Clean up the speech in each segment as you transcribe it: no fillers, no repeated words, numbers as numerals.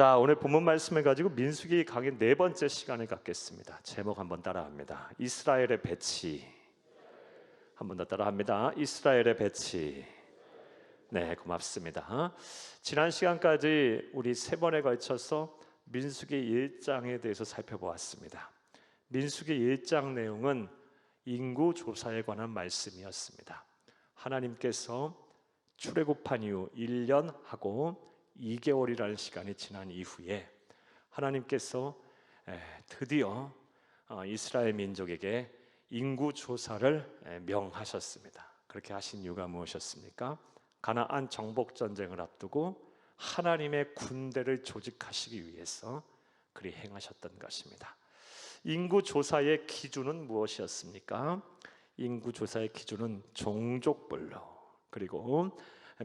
자, 오늘 본문 말씀을 가지고 민수기 강의 네 번째 시간을 갖겠습니다. 제목 한번 따라합니다. 이스라엘의 배치. 한번 더 따라합니다. 이스라엘의 배치. 네, 고맙습니다. 지난 시간까지 우리 세 번에 걸쳐서 민수기 1장에 대해서 살펴보았습니다. 민수기 1장 내용은 인구 조사에 관한 말씀이었습니다. 하나님께서 출애굽한 이후 1년하고 2개월이라는 시간이 지난 이후에 하나님께서 드디어 이스라엘 민족에게 인구 조사를 명하셨습니다. 그렇게 하신 이유가 무엇이었습니까? 가나안 정복 전쟁을 앞두고 하나님의 군대를 조직하시기 위해서 그리 행하셨던 것입니다. 인구 조사의 기준은 무엇이었습니까? 인구 조사의 기준은 종족별로, 그리고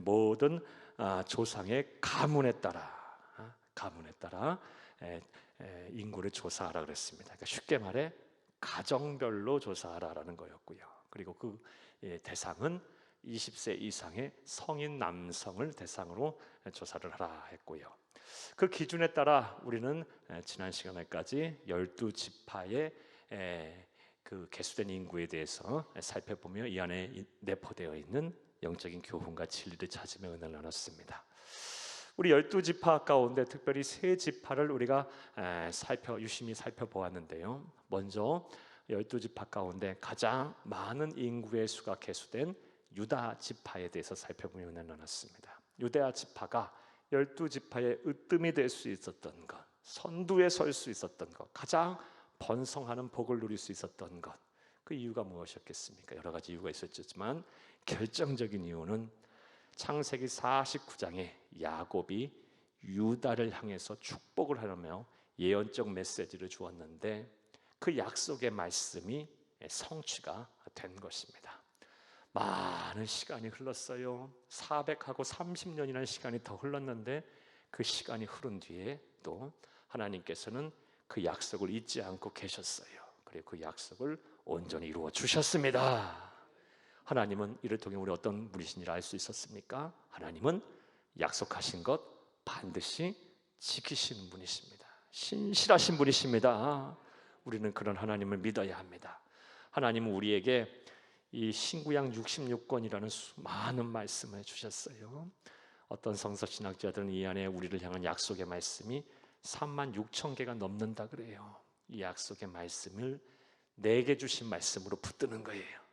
모든 조상의 가문에 따라 인구를 조사하라 그랬습니다. 그러니까 쉽게 말해 가정별로 조사하라라는 거였고요. 그리고 그 대상은 20세 이상의 성인 남성을 대상으로 조사를 하라 했고요. 그 기준에 따라 우리는 지난 시간에까지 12지파의 그 개수된 인구에 대해서 살펴보며 이 안에 내포되어 있는 영적인 교훈과 진리를 찾으며 은혜를 나눴습니다. 우리 12지파 가운데 특별히 세 지파를 우리가 유심히 살펴보았는데요. 먼저 12지파 가운데 가장 많은 인구의 수가 개수된 유다 지파에 대해서 살펴보며 은혜를 나눴습니다. 유다 지파가 12지파의 으뜸이 될 수 있었던 것, 선두에 설 수 있었던 것, 가장 번성하는 복을 누릴 수 있었던 것, 그 이유가 무엇이었겠습니까? 여러 가지 이유가 있었지만 결정적인 이유는 창세기 49장에 야곱이 유다를 향해서 축복을 하려며 예언적 메시지를 주었는데 그 약속의 말씀이 성취가 된 것입니다. 많은 시간이 흘렀어요. 400하고 30년이라는 시간이 더 흘렀는데 그 시간이 흐른 뒤에 또 하나님께서는 그 약속을 잊지 않고 계셨어요. 그리고 그 약속을 온전히 이루어 주셨습니다. 하나님은 이를 통해 우리 어떤 분이신지를 알 수 있었습니까? 하나님은 약속하신 것 반드시 지키시는 분이십니다. 신실하신 분이십니다. 우리는 그런 하나님을 믿어야 합니다. 하나님은 우리에게 이 신구약 66권이라는 많은 말씀을 주셨어요. 어떤 성서신학자들은 이 안에 우리를 향한 약속의 말씀이 36,000개가 넘는다 그래요. 이 약속의 말씀을 내게 주신 말씀으로 붙드는 거예요.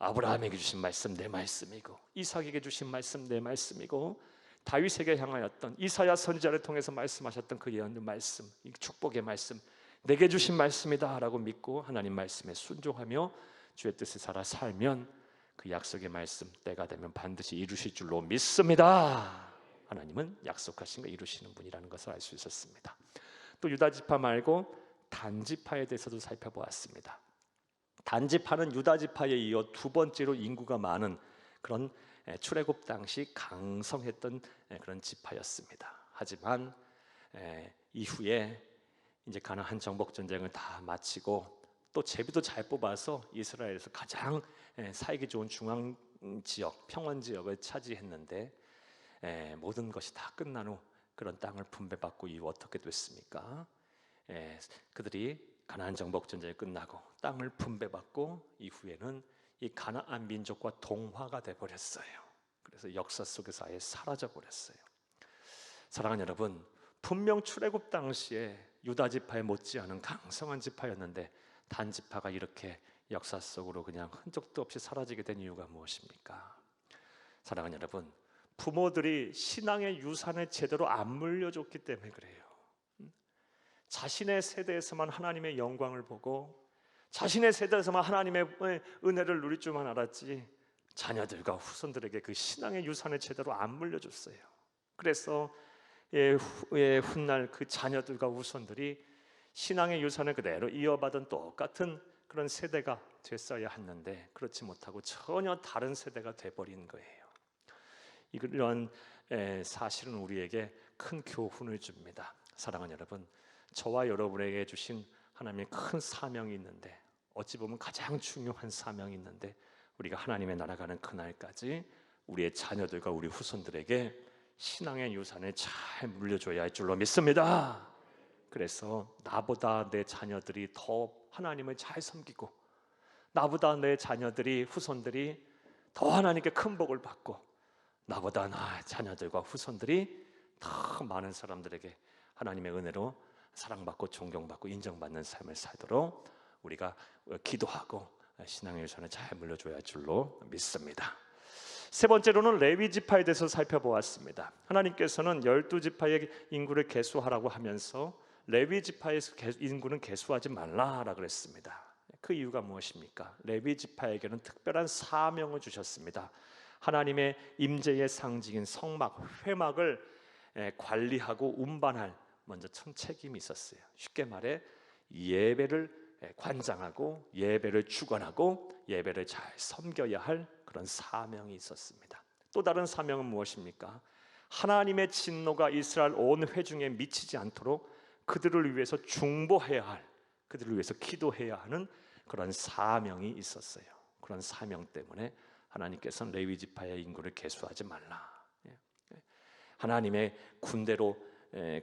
아브라함에게 주신 말씀 내 말씀이고, 이삭에게 주신 말씀 내 말씀이고, 다윗에게 향하였던 이사야 선지자를 통해서 말씀하셨던 그 예언의 말씀, 이 축복의 말씀 내게 주신 말씀이다 라고 믿고 하나님 말씀에 순종하며 주의 뜻을 살아 살면 그 약속의 말씀 때가 되면 반드시 이루실 줄로 믿습니다. 하나님은 약속하신 거 이루시는 분이라는 것을 알 수 있었습니다. 또 유다지파 말고 단지파에 대해서도 살펴보았습니다. 단지파는 유다지파에 이어 두 번째로 인구가 많은 그런 출애굽 당시 강성했던 그런 지파였습니다. 하지만 이후에 이제 가나안 정복 전쟁을 다 마치고 또 제비도 잘 뽑아서 이스라엘에서 가장 살기 좋은 중앙 지역, 평원 지역을 차지했는데 모든 것이 다 끝난 후 그런 땅을 분배받고 이후 어떻게 됐습니까? 그들이 가나안 정복 전쟁이 끝나고 땅을 분배받고 이후에는 이 가나안 민족과 동화가 돼 버렸어요. 그래서 역사 속에서 아예 사라져 버렸어요. 사랑하는 여러분, 분명 출애굽 당시에 유다 지파에 못지않은 강성한 지파였는데 단지파가 이렇게 역사 속으로 그냥 흔적도 없이 사라지게 된 이유가 무엇입니까? 사랑하는 여러분, 부모들이 신앙의 유산을 제대로 안 물려줬기 때문에 그래요. 자신의 세대에서만 하나님의 영광을 보고 자신의 세대에서만 하나님의 은혜를 누릴 줄만 알았지 자녀들과 후손들에게 그 신앙의 유산을 제대로 안 물려줬어요. 그래서 훗날 그 자녀들과 후손들이 신앙의 유산을 그대로 이어받은 똑같은 그런 세대가 됐어야 했는데 그렇지 못하고 전혀 다른 세대가 돼버린 거예요. 이런 사실은 우리에게 큰 교훈을 줍니다. 사랑하는 여러분, 저와 여러분에게 주신 하나님의 큰 사명이 있는데, 어찌 보면 가장 중요한 사명이 있는데 우리가 하나님의 나라 가는 그날까지 우리의 자녀들과 우리 후손들에게 신앙의 유산을 잘 물려줘야 할 줄로 믿습니다. 그래서 나보다 내 자녀들이 더 하나님을 잘 섬기고, 나보다 내 자녀들이, 후손들이 더 하나님께 큰 복을 받고, 나보다 나 자녀들과 후손들이 더 많은 사람들에게 하나님의 은혜로 사랑받고 존경받고 인정받는 삶을 살도록 우리가 기도하고 신앙의 유산을 잘 물려줘야 할 줄로 믿습니다. 세 번째로는 레위 지파에 대해서 살펴보았습니다. 하나님께서는 12지파의 인구를 계수하라고 하면서 레위 지파의 인구는 계수하지 말라라 그랬습니다. 그 이유가 무엇입니까? 레위 지파에게는 특별한 사명을 주셨습니다. 하나님의 임재의 상징인 성막, 회막을 관리하고 운반할 먼저 첫 책임이 있었어요. 쉽게 말해 예배를 관장하고 예배를 주관하고 예배를 잘 섬겨야 할 그런 사명이 있었습니다. 또 다른 사명은 무엇입니까? 하나님의 진노가 이스라엘 온 회중에 미치지 않도록 그들을 위해서 중보해야 할, 그들을 위해서 기도해야 하는 그런 사명이 있었어요. 그런 사명 때문에 하나님께서는 레위 지파의 인구를 계수하지 말라. 하나님의 군대로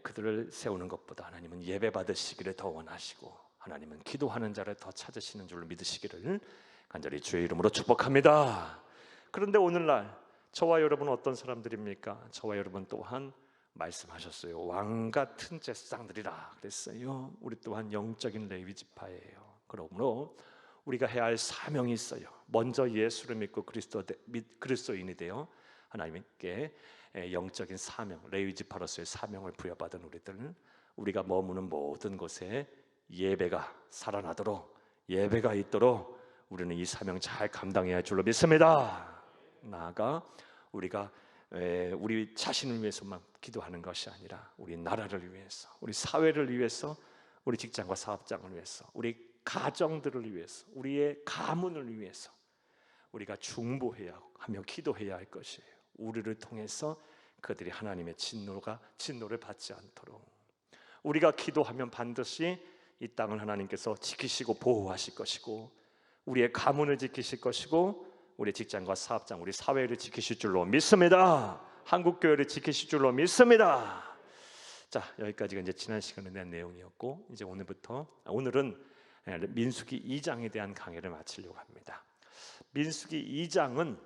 그들을 세우는 것보다 하나님은 예배 받으시기를 더 원하시고, 하나님은 기도하는 자를 더 찾으시는 줄로 믿으시기를 간절히 주의 이름으로 축복합니다. 그런데 오늘날 저와 여러분은 어떤 사람들입니까? 저와 여러분 또한 말씀하셨어요. 왕 같은 제사장들이라 그랬어요. 우리 또한 영적인 레위 지파예요. 그러므로 우리가 해야 할 사명이 있어요. 먼저 예수를 믿고 그리스도인이 되어 하나님께 영적인 사명, 레위 지파로서의 사명을 부여받은 우리들은 우리가 머무는 모든 곳에 예배가 살아나도록, 예배가 있도록 우리는 이 사명 잘 감당해야 할 줄로 믿습니다. 나아가 우리가 우리 자신을 위해서만 기도하는 것이 아니라 우리 나라를 위해서, 우리 사회를 위해서, 우리 직장과 사업장을 위해서, 우리 가정들을 위해서, 우리의 가문을 위해서 우리가 중보해야 하며 기도해야 할 것이에요. 우리를 통해서 그들이 하나님의 진노를 받지 않도록 우리가 기도하면 반드시 이 땅을 하나님께서 지키시고 보호하실 것이고, 우리의 가문을 지키실 것이고, 우리 직장과 사업장, 우리 사회를 지키실 줄로 믿습니다. 한국교회를 지키실 줄로 믿습니다. 자, 여기까지가 이제 지난 시간에 대한 내용이었고, 이제 오늘은 민수기 2장에 대한 강의를 마치려고 합니다. 민수기 2장은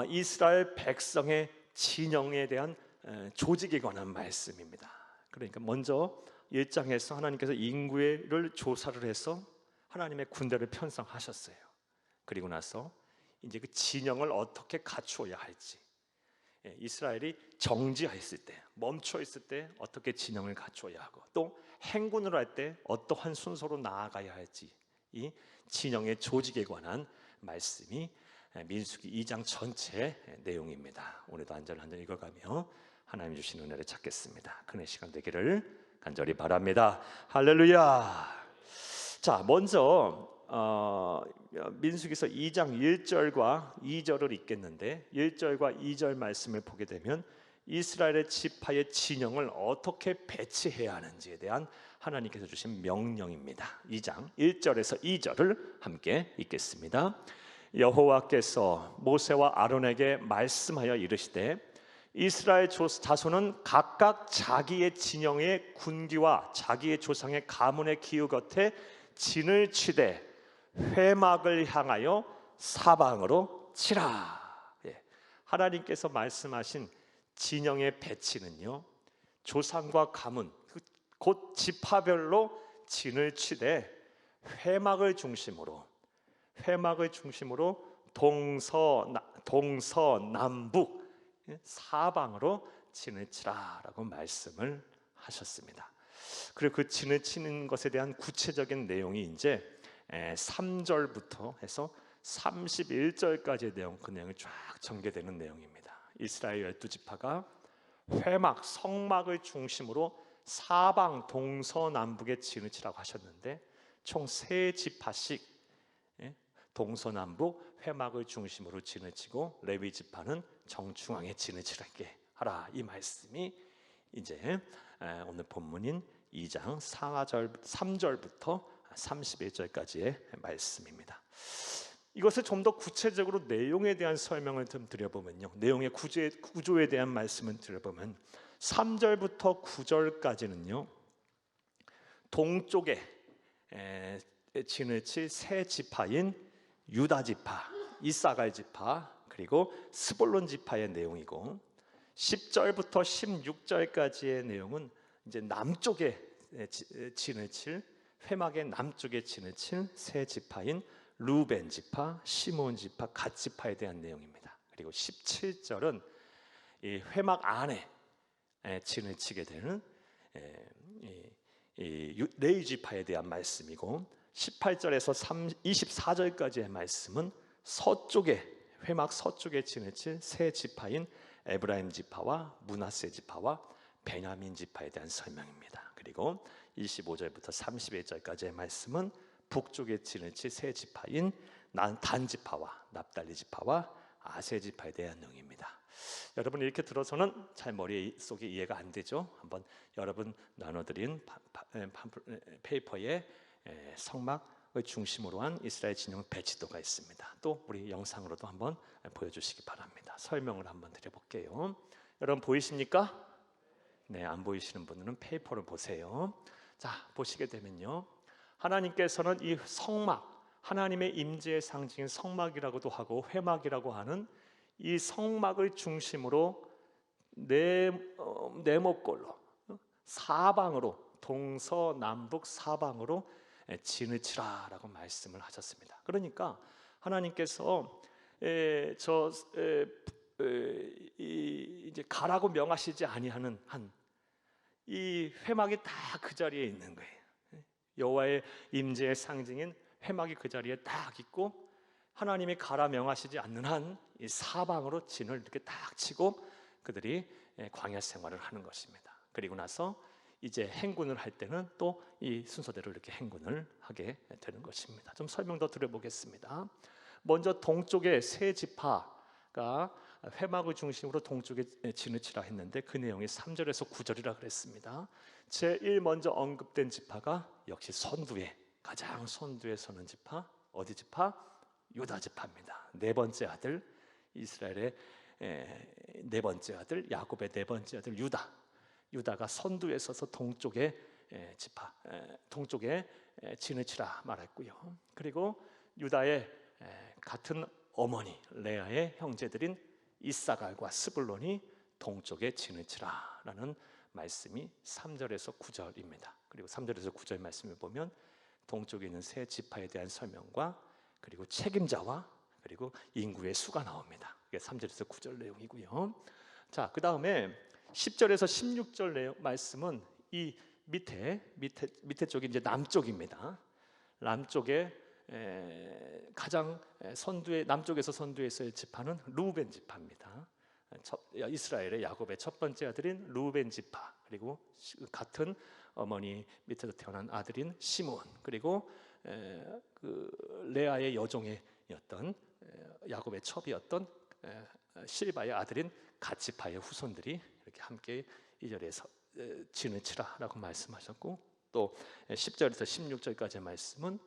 이스라엘 백성의 진영에 대한 조직에 관한 말씀입니다. 그러니까 먼저 1장에서 하나님께서 인구를 조사를 해서 하나님의 군대를 편성하셨어요. 그리고 나서 이제 그 진영을 어떻게 갖추어야 할지, 이스라엘이 정지했을 때, 멈춰 있을 때 어떻게 진영을 갖추어야 하고, 또 행군을 할 때 어떠한 순서로 나아가야 할지, 이 진영의 조직에 관한 말씀이 민수기 2장 전체의 내용입니다. 오늘도 한절 읽어가며 하나님 주신 은혜를 찾겠습니다. 큰의 시간 되기를 간절히 바랍니다. 할렐루야. 자, 먼저 민수기서 2장 1절과 2절을 읽겠는데, 1절과 2절 말씀을 보게 되면 이스라엘의 지파의 진영을 어떻게 배치해야 하는지에 대한 하나님께서 주신 명령입니다. 2장 1절에서 2절을 함께 읽겠습니다. 여호와께서 모세와 아론에게 말씀하여 이르시되, 이스라엘 자손은 각각 자기의 진영의 군기와 자기의 조상의 가문의 기후 곁에 진을 치되 회막을 향하여 사방으로 치라. 하나님께서 말씀하신 진영의 배치는요, 조상과 가문, 곧 지파별로 진을 치되 회막을 중심으로 동서남북 사방으로 진을 치라라고 말씀을 하셨습니다. 그리고 그 진을 치는 것에 대한 구체적인 내용이 이제 3절부터 해서 31절까지의 내용, 그 내용이 쫙 전개되는 내용입니다. 이스라엘 12지파가 회막, 성막을 중심으로 사방 동서남북에 진을 치라고 하셨는데, 총 3지파씩 동서남북 회막을 중심으로 진을 치고 레위 지파는 정중앙에 진을 치게 하라, 이 말씀이 이제 오늘 본문인 2장 3절부터 31절까지의 말씀입니다. 이것을 좀 더 구체적으로 내용에 대한 설명을 좀 드려보면요, 내용의 구조에 대한 말씀을 드려보면 3절부터 9절까지는요 동쪽에 진을 칠 세 지파인 유다 지파, 이사갈 지파, 그리고 스볼론 지파의 내용이고, 10절부터 16절까지의 내용은 이제 남쪽에 진을 칠, 회막의 남쪽에 진을 칠 세 지파인 루벤 지파, 시몬 지파, 갓 지파에 대한 내용입니다. 그리고 17절은 이 회막 안에 진을 치게 되는 레위 지파에 대한 말씀이고, 18절에서 24절까지의 말씀은 서쪽에, 회막 서쪽에 진을 칠 세 지파인 에브라임 지파와 므낫세 지파와 베냐민 지파에 대한 설명입니다. 그리고 25절부터 31절까지의 말씀은 북쪽에 진을 칠 세 지파인 단 지파와 납달리 지파와 아세 지파에 대한 내용입니다. 여러분, 이렇게 들어서는 잘 머릿속에 이해가 안 되죠? 한번 여러분 나눠드린 페이퍼에 성막을 중심으로 한 이스라엘 진영 배치도가 있습니다. 또 우리 영상으로도 한번 보여주시기 바랍니다. 설명을 한번 드려볼게요. 여러분 보이십니까? 네, 안 보이시는 분들은 페이퍼를 보세요. 자, 보시게 되면요, 하나님께서는 이 성막, 하나님의 임재의 상징인 성막이라고도 하고 회막이라고 하는 이 성막을 중심으로 네모꼴로 사방으로, 동서남북 사방으로 진을 치라라고 말씀을 하셨습니다. 그러니까 하나님께서 이제 가라고 명하시지 아니하는 한 이 회막이 다 그 자리에 있는 거예요. 여호와의 임재의 상징인 회막이 그 자리에 딱 있고, 하나님이 가라 명하시지 않는 한 이 사방으로 진을 이렇게 딱 치고 그들이 광야 생활을 하는 것입니다. 그리고 나서 이제 행군을 할 때는 또 이 순서대로 이렇게 행군을 하게 되는 것입니다. 좀 설명 더 드려보겠습니다. 먼저 동쪽에 세 지파가 회막을 중심으로 동쪽에 진을 치라 했는데 그 내용이 3절에서 9절이라 그랬습니다. 제1 먼저 언급된 지파가 역시 선두에, 가장 선두에 서는 지파, 어디 지파? 유다 지파입니다. 네 번째 아들, 이스라엘의 네 번째 아들, 야곱의 네 번째 아들 유다가 선두에 서서 동쪽에 동쪽에 진을 치라 말했고요. 그리고 유다의 같은 어머니 레아의 형제들인 이사갈과 스불론이 동쪽에 진을 치라라는 말씀이 3절에서 9절입니다. 그리고 3절에서 9절 말씀을 보면 동쪽에 있는 세 지파에 대한 설명과 그리고 책임자와 그리고 인구의 수가 나옵니다. 이게 3절에서 9절 내용이고요. 자, 그 다음에 10절에서 16절 내용 말씀은 이 밑에 쪽이 이제 남쪽입니다. 남쪽에 가장 남쪽에서 선두에서의 지파는 루벤 지파입니다. 이스라엘의 야곱의 첫 번째 아들인 루벤 지파, 그리고 같은 어머니 밑에서 태어난 아들인 시몬, 그리고 그 레아의 여종이었던 야곱의 첩이었던 실바의 아들인 갓 지파의 후손들이 이렇게 함께 이 자리에서 진을 치라라고 말씀하셨고, 또 10절에서 16절까지의 말씀은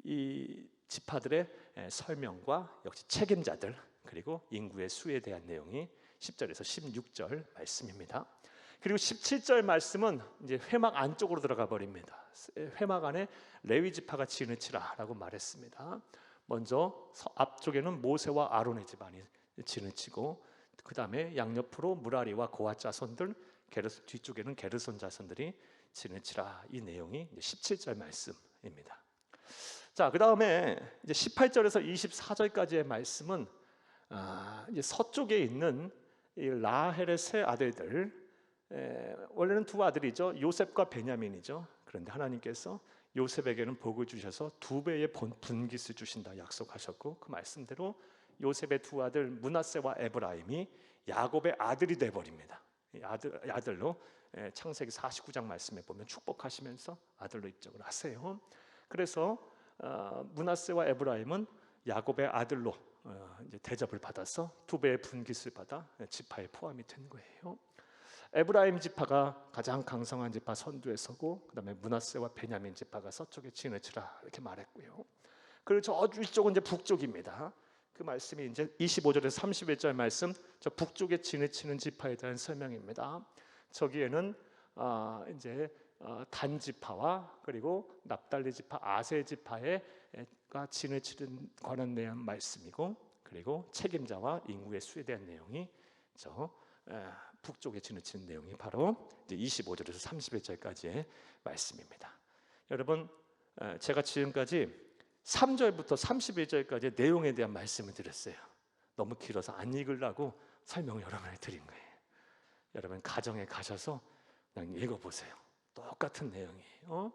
이 지파들의 설명과 역시 책임자들 그리고 인구의 수에 대한 내용이 10절에서 16절 말씀입니다. 그리고 17절 말씀은 이제 회막 안쪽으로 들어가 버립니다. 회막 안에 레위 지파가 진을 치라라고 말했습니다. 먼저 앞쪽에는 모세와 아론의 집안이 진을 치고, 그 다음에 양옆으로 무라리와 고앗 자손들, 뒤쪽에는 게르손 자손들이 진을 치라, 이 내용이 17절 말씀입니다. 자, 그 다음에 이제 18절에서 24절까지의 말씀은 이제 서쪽에 있는 이 라헬의 세 아들들, 원래는 두 아들이죠. 요셉과 베냐민이죠. 그런데 하나님께서 요셉에게는 복을 주셔서 두 배의 분깃을 주신다 약속하셨고, 그 말씀대로 요셉의 두 아들 므낫세와 에브라임이 야곱의 아들이 되어버립니다. 아들로 창세기 49장 말씀에 보면 축복하시면서 아들로 입적을 하세요. 그래서 므낫세와 에브라임은 야곱의 아들로 이제 대접을 받아서 두 배의 분깃을 받아 지파에 포함이 된 거예요. 에브라임 지파가 가장 강성한 지파 선두에 서고, 그 다음에 므낫세와 베냐민 지파가 서쪽에 진을 치라 이렇게 말했고요. 그리고 저 위쪽은 이제 북쪽입니다. 그 말씀이 이제 25절에서 31절 말씀, 저 북쪽에 지내치는 지파에 대한 설명입니다. 저기에는 이제 단 지파와 그리고 납달리 지파, 아세 지파가 지내치는 관한 내용 말씀이고, 그리고 책임자와 인구의 수에 대한 내용이 저 북쪽에 지내치는 내용이 바로 이제 25절에서 31절까지의 말씀입니다. 여러분, 제가 지금까지 3절부터 31절까지의 내용에 대한 말씀을 드렸어요. 너무 길어서 안 읽으려고 설명을 여러분에 드린 거예요. 여러분 가정에 가셔서 그냥 읽어보세요. 똑같은 내용이에요.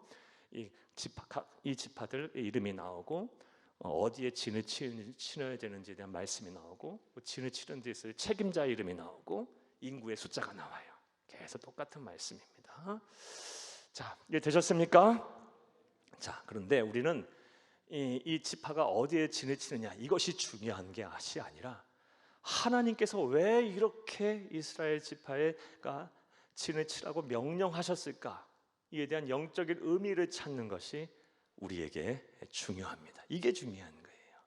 이 지파들 이름이 나오고 어디에 진을 치어야 되는지에 대한 말씀이 나오고, 진을 치는 데 있어서 책임자 이름이 나오고, 인구의 숫자가 나와요. 계속 똑같은 말씀입니다. 자, 이해 되셨습니까? 자, 그런데 우리는 이 지파가 어디에 진을 치느냐, 이것이 중요한 게 아니라 하나님께서 왜 이렇게 이스라엘 지파가 진을 치라고 명령하셨을까, 이에 대한 영적인 의미를 찾는 것이 우리에게 중요합니다. 이게 중요한 거예요.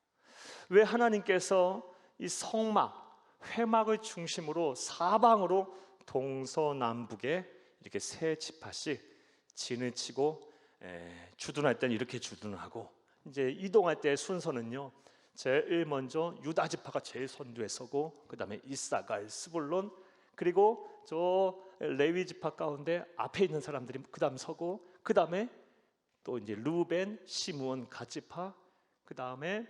왜 하나님께서 이 성막, 회막을 중심으로 사방으로 동서남북에 이렇게 세 지파씩 진을 치고, 주둔할 때는 이렇게 주둔하고, 이제 이동할 때 순서는요, 제일 먼저 유다 지파가 제일 선두에 서고, 그 다음에 이사갈, 스불론, 그리고 저 레위 지파 가운데 앞에 있는 사람들이 그 다음 서고, 그 다음에 또 이제 루벤, 시므온, 갓 지파, 그 다음에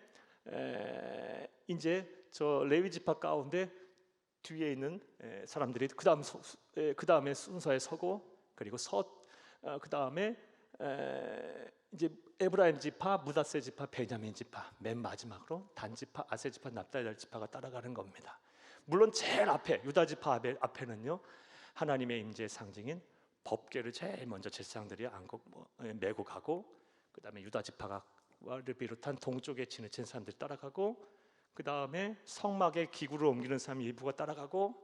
이제 저 레위 지파 가운데 뒤에 있는 사람들이 그 다음에 순서에 서고, 그리고 그 다음에 이제 에브라임 지파, 므낫세 지파, 베냐민 지파, 맨 마지막으로 단 지파, 아세 지파, 납달리 지파가 따라가는 겁니다. 물론 제일 앞에 유다 지파 앞에는요, 하나님의 임재의 상징인 법궤를 제일 먼저 제사장들이 메고 가고, 그 다음에 유다 지파를 비롯한 동쪽에 진을 친 사람들이 따라가고, 그 다음에 성막에 기구를 옮기는 사람 일부가 따라가고,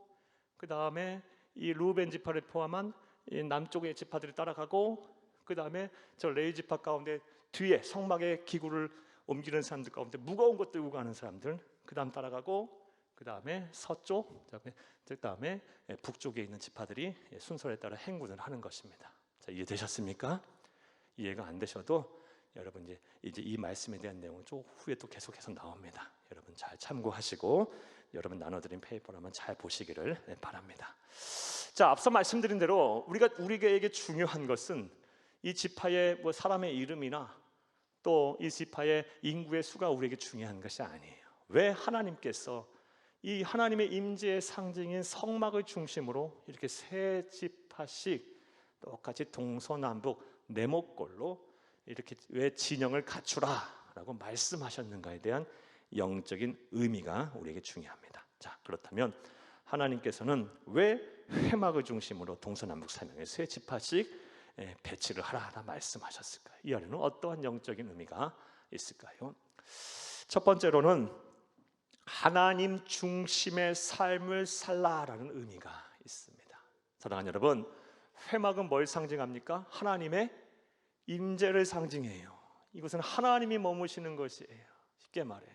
그 다음에 이 루벤 지파를 포함한 이 남쪽의 지파들이 따라가고, 그 다음에 저 레위 지파 가운데 뒤에 성막에 기구를 옮기는 사람들 가운데 무거운 것 들고 가는 사람들 그 다음 따라가고, 그 다음에 서쪽, 그 다음에 북쪽에 있는 지파들이 순서에 따라 행군을 하는 것입니다. 자, 이해되셨습니까? 이해가 안 되셔도 여러분 이제 이 말씀에 대한 내용은 좀 후에 또 계속해서 나옵니다. 여러분 잘 참고하시고 여러분 나눠드린 페이퍼를 한번 잘 보시기를 바랍니다. 자, 앞서 말씀드린 대로 우리에게 중요한 것은 이 지파의 사람의 이름이나 또 이 지파의 인구의 수가 우리에게 중요한 것이 아니에요. 왜 하나님께서 이 하나님의 임재의 상징인 성막을 중심으로 이렇게 세 지파씩 똑같이 동서남북 네모꼴로 이렇게 왜 진영을 갖추라라고 말씀하셨는가에 대한 영적인 의미가 우리에게 중요합니다. 자, 그렇다면 하나님께서는 왜 회막을 중심으로 동서남북 사명의 세 지파씩 배치를 하라 말씀하셨을까요? 이 안에는 어떠한 영적인 의미가 있을까요? 첫 번째로는 하나님 중심의 삶을 살라라는 의미가 있습니다. 사랑하는 여러분, 회막은 뭘 상징합니까? 하나님의 임재를 상징해요. 이것은 하나님이 머무시는 것이에요. 쉽게 말해.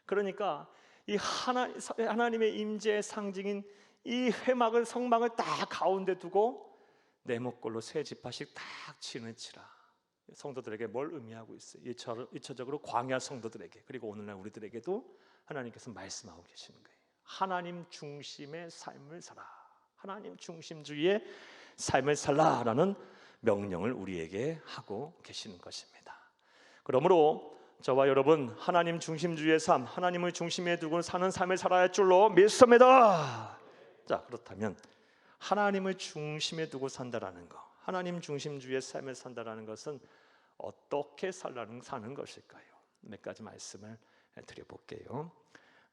그러니까 이 하나님의 임재의 상징인 이 회막을, 성막을 딱 가운데 두고 네모꼴로 세 지파씩 딱 진을 치라. 성도들에게 뭘 의미하고 있어요? 일차적으로 광야 성도들에게, 그리고 오늘날 우리들에게도 하나님께서 말씀하고 계시는 거예요. 하나님 중심의 삶을 살아, 하나님 중심주의의 삶을 살라라는 명령을 우리에게 하고 계시는 것입니다. 그러므로 저와 여러분, 하나님 중심주의의 삶, 하나님을 중심에 두고 사는 삶을 살아야 할 줄로 믿습니다. 자, 그렇다면 하나님을 중심에 두고 산다라는 것, 하나님 중심주의의 삶을 산다라는 것은 어떻게 사는 것일까요? 몇 가지 말씀을 드려볼게요.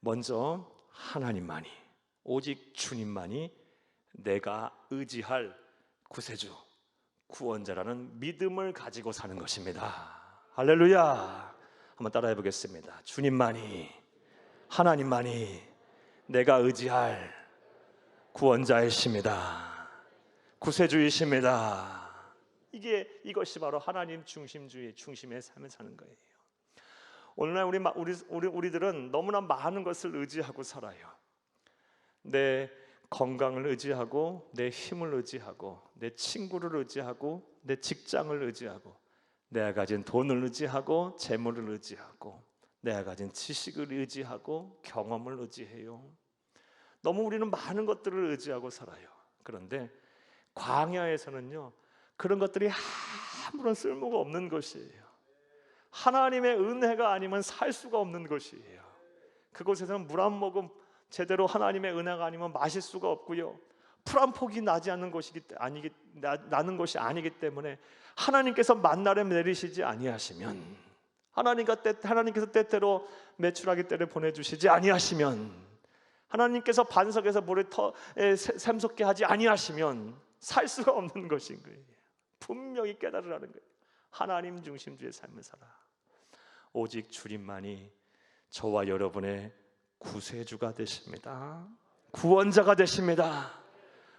먼저 하나님만이, 오직 주님만이 내가 의지할 구세주, 구원자라는 믿음을 가지고 사는 것입니다. 할렐루야. 한번 따라해 보겠습니다. 주님만이, 하나님만이 내가 의지할 구원자이십니다. 구세주이십니다. 이것이 바로 하나님 중심주의 중심의 삶을 사는 거예요. 오늘날 우리들은 너무나 많은 것을 의지하고 살아요. 내 건강을 의지하고, 내 힘을 의지하고, 내 친구를 의지하고, 내 직장을 의지하고, 내가 가진 돈을 의지하고, 재물을 의지하고, 내가 가진 지식을 의지하고, 경험을 의지해요. 너무 우리는 많은 것들을 의지하고 살아요. 그런데 광야에서는요, 그런 것들이 아무런 쓸모가 없는 것이에요. 하나님의 은혜가 아니면 살 수가 없는 것이에요. 그곳에서는 물 한 모금 제대로 하나님의 은혜가 아니면 마실 수가 없고요, 풀 한 폭이 나는 것이 아니기 때문에 하나님께서 만나를 내리시지 아니하시면, 하나님께서 때때로 메추라기 떼를 보내주시지 아니하시면, 하나님께서 반석에서 물을 샘솟게 하지 아니하시면 살 수가 없는 것인 거예요. 분명히 깨달으라는 거예요. 하나님 중심주의 삶을 살아. 오직 주님만이 저와 여러분의 구세주가 되십니다. 구원자가 되십니다.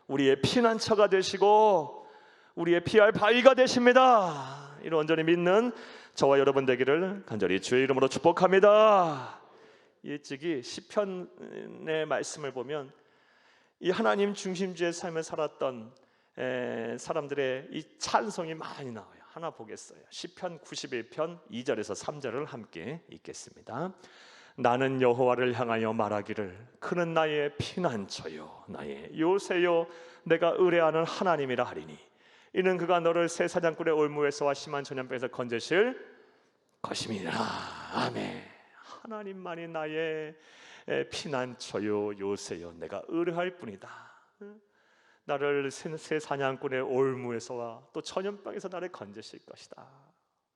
우리의 피난처가 되시고 우리의 피할 바위가 되십니다. 이를 온전히 믿는 저와 여러분 되기를 간절히 주의 이름으로 축복합니다. 일찍이 시편의 말씀을 보면 이 하나님 중심주의 삶을 살았던 사람들의 이 찬송이 많이 나와요. 하나 보겠어요. 시편 91편 2절에서 3절을 함께 읽겠습니다. 나는 여호와를 향하여 말하기를 그는 나의 피난처요 나의 요새요 내가 의뢰하는 하나님이라 하리니 이는 그가 너를 새 사냥꾼의 올무에서와 심한 전염병에서 건지실 것임이라. 아멘. 하나님만이 나의 피난처요 요새요 내가 의뢰할 뿐이다. 나를 새 사냥꾼의 올무에서와 또 전염병에서 나를 건지실 것이다.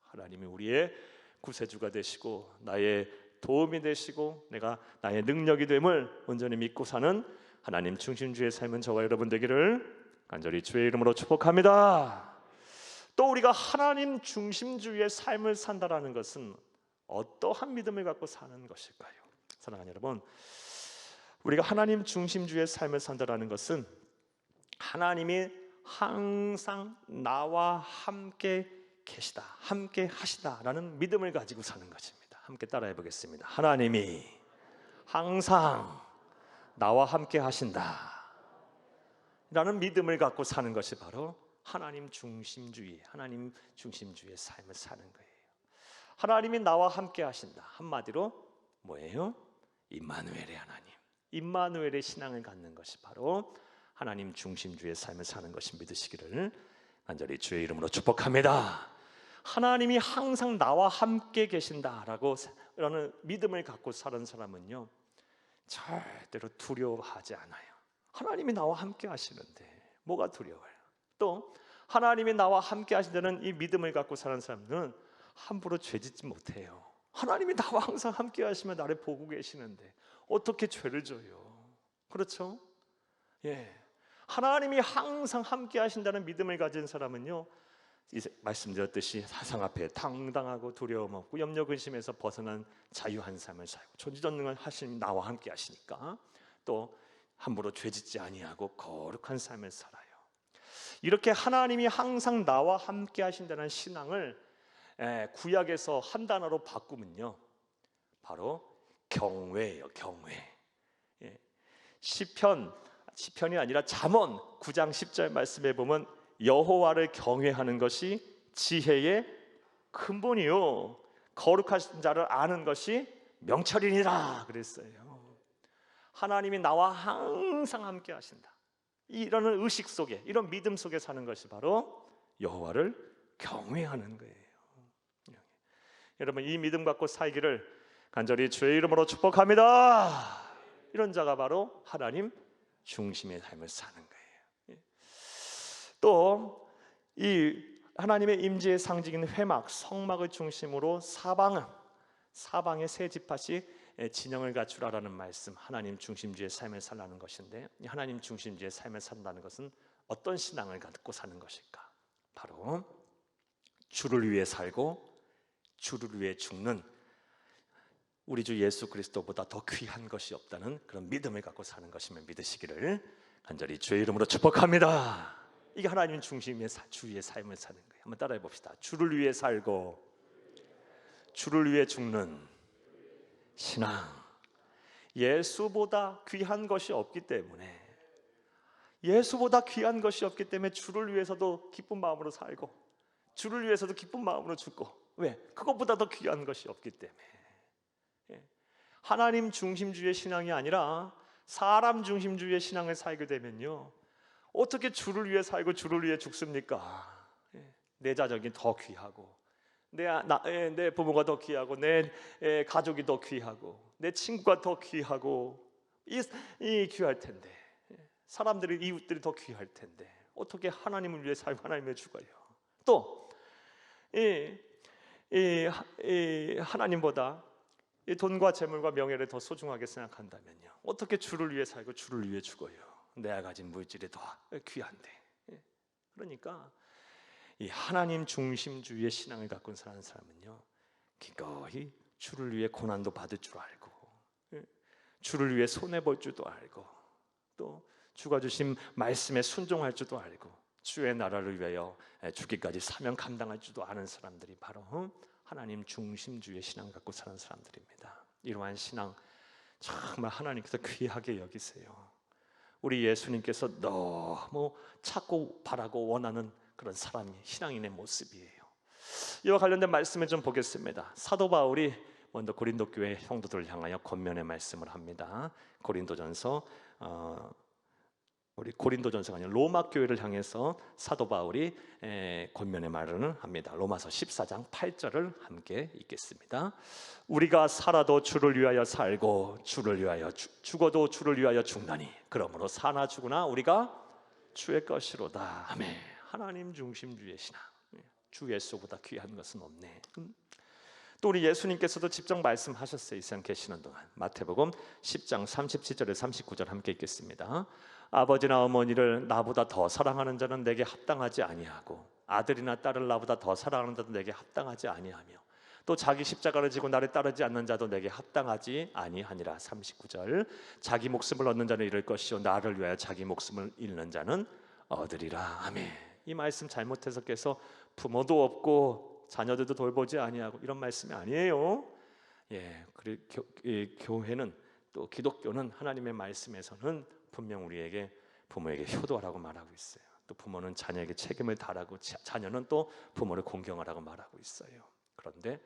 하나님이 우리의 구세주가 되시고 나의 도움이 되시고 내가 나의 능력이 됨을 온전히 믿고 사는 하나님 중심주의 삶은 저와 여러분 되기를 간절히 주의 이름으로 축복합니다. 또 우리가 하나님 중심주의의 삶을 산다라는 것은 어떠한 믿음을 갖고 사는 것일까요? 사랑하는 여러분, 우리가 하나님 중심주의의 삶을 산다라는 것은 하나님이 항상 나와 함께 계시다, 함께 하시다라는 믿음을 가지고 사는 것입니다. 함께 따라해 보겠습니다. 하나님이 항상 나와 함께 하신다 라는 믿음을 갖고 사는 것이 바로 하나님 중심주의, 하나님 중심주의의 삶을 사는 거예요. 하나님이 나와 함께 하신다, 한마디로 뭐예요? 임마누엘의 하나님, 임마누엘의 신앙을 갖는 것이 바로 하나님 중심주의의 삶을 사는 것을 믿으시기를 간절히 주의 이름으로 축복합니다. 하나님이 항상 나와 함께 계신다라고 라는 믿음을 갖고 사는 사람은요, 절대로 두려워하지 않아요. 하나님이 나와 함께 하시는데 뭐가 두려워요? 또 하나님이 나와 함께 하신다는 이 믿음을 갖고 사는 사람들은 함부로 죄짓지 못해요. 하나님이 나와 항상 함께 하시면 나를 보고 계시는데 어떻게 죄를 져요? 그렇죠? 예. 하나님이 항상 함께 하신다는 믿음을 가진 사람은요, 말씀드렸듯이 사상 앞에 당당하고 두려움 없고 염려 근심에서 벗어난 자유한 삶을 살고 전지전능한 하시님 나와 함께 하시니까 또 함부로 죄짓지 아니하고 거룩한 삶을 살아요. 이렇게 하나님이 항상 나와 함께 하신다는 신앙을 구약에서 한 단어로 바꾸면요, 바로 경외예요. 경외. 시편이 아니라 잠언 9장 10절 말씀에 보면 여호와를 경외하는 것이 지혜의 근본이요 거룩하신 자를 아는 것이 명철이니라 그랬어요. 하나님이 나와 항상 함께 하신다, 이런 의식 속에, 이런 믿음 속에 사는 것이 바로 여호와를 경외하는 거예요. 여러분, 이 믿음 갖고 살기를 간절히 주의 이름으로 축복합니다. 이런 자가 바로 하나님 중심의 삶을 사는 거예요. 또 이 하나님의 임재의 상징인 회막, 성막을 중심으로 사방의 세 지파씩 진영을 갖추라라는 말씀, 하나님 중심주의 삶을 살라는 것인데, 이 하나님 중심주의 삶을 산다는 것은 어떤 신앙을 갖고 사는 것일까? 바로 주를 위해 살고 주를 위해 죽는 우리 주 예수 그리스도보다 더 귀한 것이 없다는 그런 믿음을 갖고 사는 것임을 믿으시기를 간절히 주의 이름으로 축복합니다. 이게 하나님 중심의 주의 삶을 사는 거예요. 한번 따라해 봅시다. 주를 위해 살고 주를 위해 죽는 신앙. 예수보다 귀한 것이 없기 때문에, 예수보다 귀한 것이 없기 때문에 주를 위해서도 기쁜 마음으로 살고 주를 위해서도 기쁜 마음으로 죽고, 왜? 그것보다 더 귀한 것이 없기 때문에. 하나님 중심주의 신앙이 아니라 사람 중심주의 신앙을 살게 되면요, 어떻게 주를 위해 살고 주를 위해 죽습니까? 내 자식이 더 귀하고, 내 부모가 더 귀하고, 내 가족이 더 귀하고, 내 친구가 더 귀하고, 이 귀할 텐데, 사람들이, 이웃들이 더 귀할 텐데 어떻게 하나님을 위해 살고 하나님을 위해 죽어요? 또 하나님보다 이 돈과 재물과 명예를 더 소중하게 생각한다면요, 어떻게 주를 위해 살고 주를 위해 죽어요? 내가 가진 물질이 더 귀한데. 그러니까 이 하나님 중심주의의 신앙을 갖고 사는 사람은요, 기꺼이 주를 위해 고난도 받을 줄 알고, 주를 위해 손해 볼 줄도 알고, 또 주가 주신 말씀에 순종할 줄도 알고, 주의 나라를 위하여 죽기까지 사명 감당할 줄도 아는 사람들이 바로 하나님 중심주의 신앙을 갖고 사는 사람들입니다. 이러한 신앙 정말 하나님께서 귀하게 여기세요. 우리 예수님께서 너무 찾고 바라고 원하는 그런 사람이 신앙인의 모습이에요. 이와 관련된 말씀을 좀 보겠습니다. 사도 바울이 먼저 고린도 교회 성도들을 향하여 권면의 말씀을 합니다. 고린도전서가 아니라 로마 교회를 향해서 사도 바울이 권면의 말을 합니다. 로마서 14장 8절을 함께 읽겠습니다. 우리가 살아도 주를 위하여 살고 주를 위하여 죽어도 주를 위하여 죽나니 그러므로 사나 죽으나 우리가 주의 것이로다. 아멘. 하나님 중심주의 신앙. 주 예수보다 귀한 것은 없네. 또 우리 예수님께서도 직접 말씀하셨어요. 이 세상 계시는 동안. 마태복음 10장 37절에 39절 함께 읽겠습니다. 아버지나 어머니를 나보다 더 사랑하는 자는 내게 합당하지 아니하고 아들이나 딸을 나보다 더 사랑하는 자도 내게 합당하지 아니하며 또 자기 십자가를 지고 나를 따르지 않는 자도 내게 합당하지 아니하니라. 39절. 자기 목숨을 얻는 자는 잃을 것이요 나를 위하여 자기 목숨을 잃는 자는 얻으리라. 아멘. 이 말씀 잘못 해석해서 부모도 없고 자녀들도 돌보지 아니하고 이런 말씀이 아니에요. 교회는, 또 기독교는 하나님의 말씀에서는 분명 우리에게 부모에게 효도하라고 말하고 있어요. 또 부모는 자녀에게 책임을 다하고 자녀는 또 부모를 공경하라고 말하고 있어요. 그런데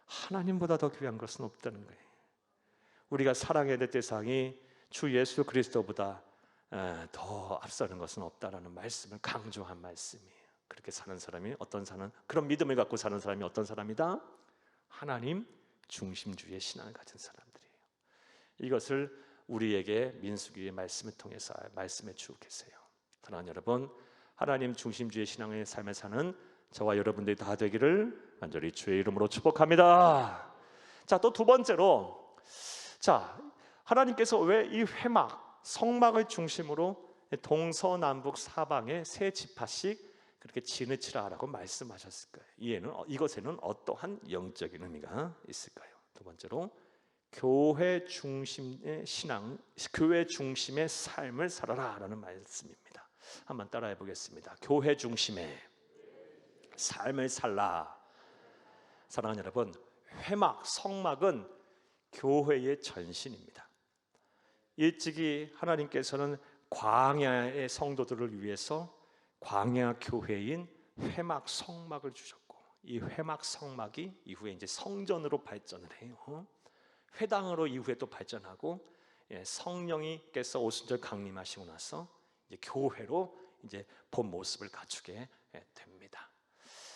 하나님보다 더 귀한 것은 없다는 거예요. 우리가 사랑해야 될 대상이 주 예수 그리스도보다 더 앞서는 것은 없다라는 말씀을 강조한 말씀이에요. 그렇게 사는 사람이 그런 믿음을 갖고 사는 사람이 어떤 사람이다? 하나님 중심주의 신앙을 가진 사람들이에요. 이것을 우리에게 민수기의 말씀을 통해서 말씀해 주고 계세요. 사랑하는 여러분, 하나님 중심주의 신앙의 삶을 사는 저와 여러분들이 다 되기를 간절히 주의 이름으로 축복합니다. 자, 또 두 번째로, 하나님께서 왜 이 회막, 성막을 중심으로 동서남북 사방에 세 지파씩 그렇게 진을 치라라고 말씀하셨을까요? 이것에는 어떠한 영적인 의미가 있을까요? 두 번째로, 교회 중심의 신앙, 교회 중심의 삶을 살아라라는 말씀입니다. 한번 따라해 보겠습니다. 교회 중심의 삶을 살라. 사랑하는 여러분, 회막, 성막은 교회의 전신입니다. 일찍이 하나님께서는 광야의 성도들을 위해서 광야 교회인 회막, 성막을 주셨고, 이 회막, 성막이 이후에 이제 성전으로 발전을 해요. 회당으로 이후에 또 발전하고, 성령님께서 오순절 강림하시고 나서 이제 교회로 이제 본 모습을 갖추게 됩니다.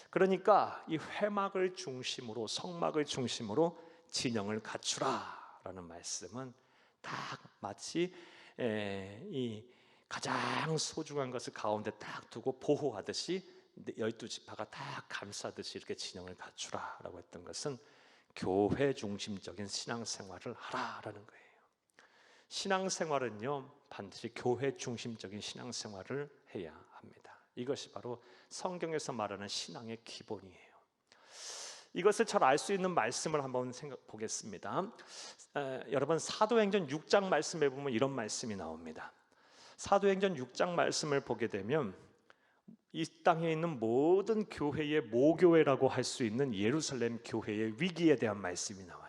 그러니까 이 회막을 중심으로, 성막을 중심으로 진영을 갖추라라는 말씀은 딱 마치 이 가장 소중한 것을 가운데 딱 두고 보호하듯이 12지파가 딱 감싸듯이 이렇게 진영을 갖추라라고 했던 것은 교회 중심적인 신앙생활을 하라라는 거예요. 신앙생활은요, 반드시 교회 중심적인 신앙생활을 해야 합니다. 이것이 바로 성경에서 말하는 신앙의 기본이에요. 이것을 잘 알 수 있는 말씀을 한번 보겠습니다. 여러분, 사도행전 6장 말씀에 보면 이런 말씀이 나옵니다. 사도행전 6장 말씀을 보게 되면 이 땅에 있는 모든 교회의 모교회라고 할 수 있는 예루살렘 교회의 위기에 대한 말씀이 나와요.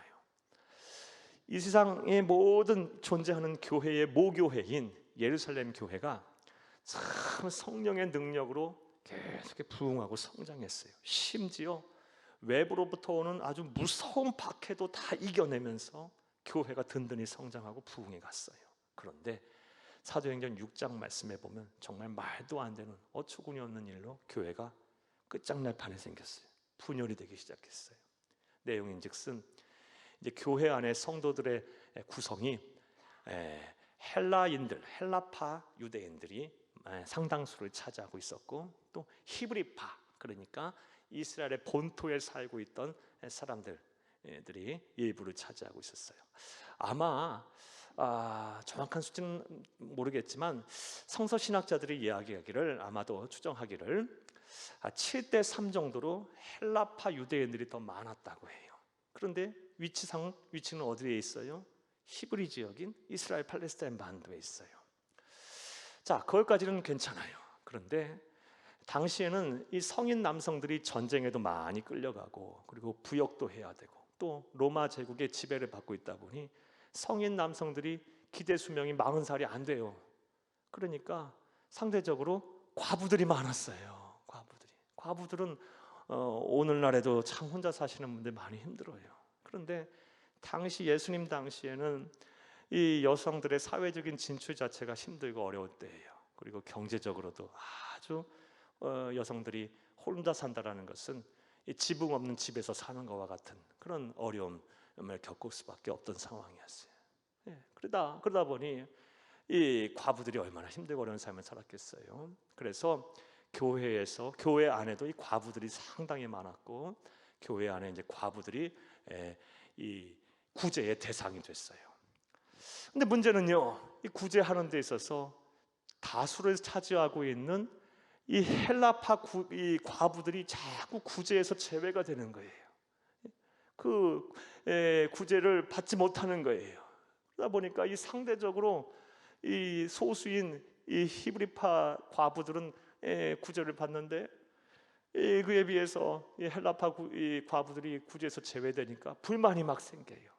이 세상의 모든 존재하는 교회의 모교회인 예루살렘 교회가 참 성령의 능력으로 계속 부흥하고 성장했어요. 심지어 외부로부터 오는 아주 무서운 박해도 다 이겨내면서 교회가 든든히 성장하고 부흥해 갔어요. 그런데 사도행전 6장 말씀해 보면 정말 말도 안 되는 어처구니 없는 일로 교회가 끝장날 판에 생겼어요. 분열이 되기 시작했어요. 내용인즉슨 이제 교회 안에 성도들의 구성이 헬라인들, 헬라파 유대인들이 상당수를 차지하고 있었고, 또 히브리파, 그러니까 이스라엘의 본토에 살고 있던 사람들이 일부를 차지하고 있었어요. 아마 정확한 수치는 모르겠지만 성서 신학자들이 이야기하기를, 아마도 추정하기를 7대 3 정도로 헬라파 유대인들이 더 많았다고 해요. 그런데 위치는 어디에 있어요? 히브리 지역인 이스라엘 팔레스타인 반도에 있어요. 자, 거기까지는 괜찮아요. 그런데 당시에는 이 성인 남성들이 전쟁에도 많이 끌려가고, 그리고 부역도 해야 되고, 또 로마 제국의 지배를 받고 있다 보니 성인 남성들이 기대 수명이 40살이 안 돼요. 그러니까 상대적으로 과부들이 많았어요. 과부들은 오늘날에도 참 혼자 사시는 분들 많이 힘들어요. 그런데 당시 예수님 당시에는 이 여성들의 사회적인 진출 자체가 힘들고 어려울 때예요. 그리고 경제적으로도 아주 여성들이 혼자 산다라는 것은 이 지붕 없는 집에서 사는 것과 같은 그런 어려움을 겪을 수밖에 없던 상황이었어요. 그러다 보니 이 과부들이 얼마나 힘들고 어려운 삶을 살았겠어요. 그래서 교회 안에도 이 과부들이 상당히 많았고, 교회 안에 이제 과부들이 이 구제의 대상이 됐어요. 근데 문제는요, 이 구제하는 데 있어서 다수를 차지하고 있는 이 헬라파 이 과부들이 자꾸 구제에서 제외가 되는 거예요. 그 구제를 받지 못하는 거예요. 그러다 보니까 이 상대적으로 이 소수인 이 히브리파 과부들은 구제를 받는데, 그에 비해서 이 헬라파 이 과부들이 구제에서 제외되니까 불만이 막 생겨요.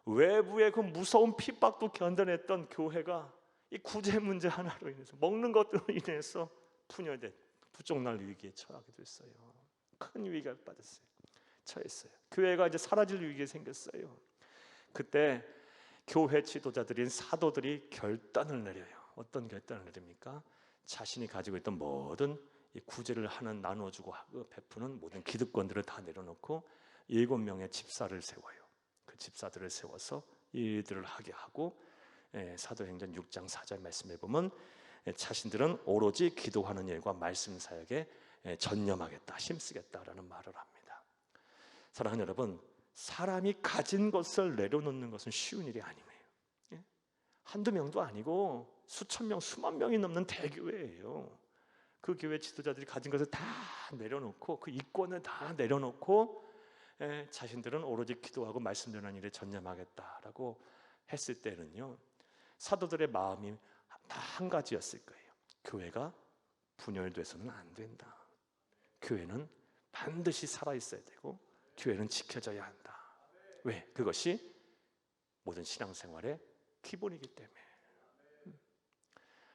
외부의 그 무서운 핍박도 견뎌냈던 교회가 이 구제 문제 하나로 인해서, 먹는 것들로 인해서 분열된 부족날 위기에 처하게 됐어요. 큰 위기를 처했어요. 교회가 이제 사라질 위기가 생겼어요. 그때 교회 지도자들인 사도들이 결단을 내려요. 어떤 결단을 내립니까? 자신이 가지고 있던 모든 이 구제를 나눠주고 베푸는 모든 기득권들을 다 내려놓고 7명의 집사를 세워요. 그 집사들을 세워서 일들을 하게 하고, 사도행전 6장 4절 말씀에 보면 자신들은 오로지 기도하는 일과 말씀 사역에 전념하겠다, 힘쓰겠다라는 말을 합니다. 사랑하는 여러분, 사람이 가진 것을 내려놓는 것은 쉬운 일이 아니에요. 한두 명도 아니고 수천 명, 수만 명이 넘는 대교회예요. 그 교회 지도자들이 가진 것을 다 내려놓고, 그 이권을 다 내려놓고 자신들은 오로지 기도하고 말씀 전하는 일에 전념하겠다라고 했을 때는요, 사도들의 마음이 다 한 가지였을 거예요. 교회가 분열돼서는 안 된다. 교회는 반드시 살아있어야 되고, 교회는 지켜져야 한다. 왜? 그것이 모든 신앙생활의 기본이기 때문에.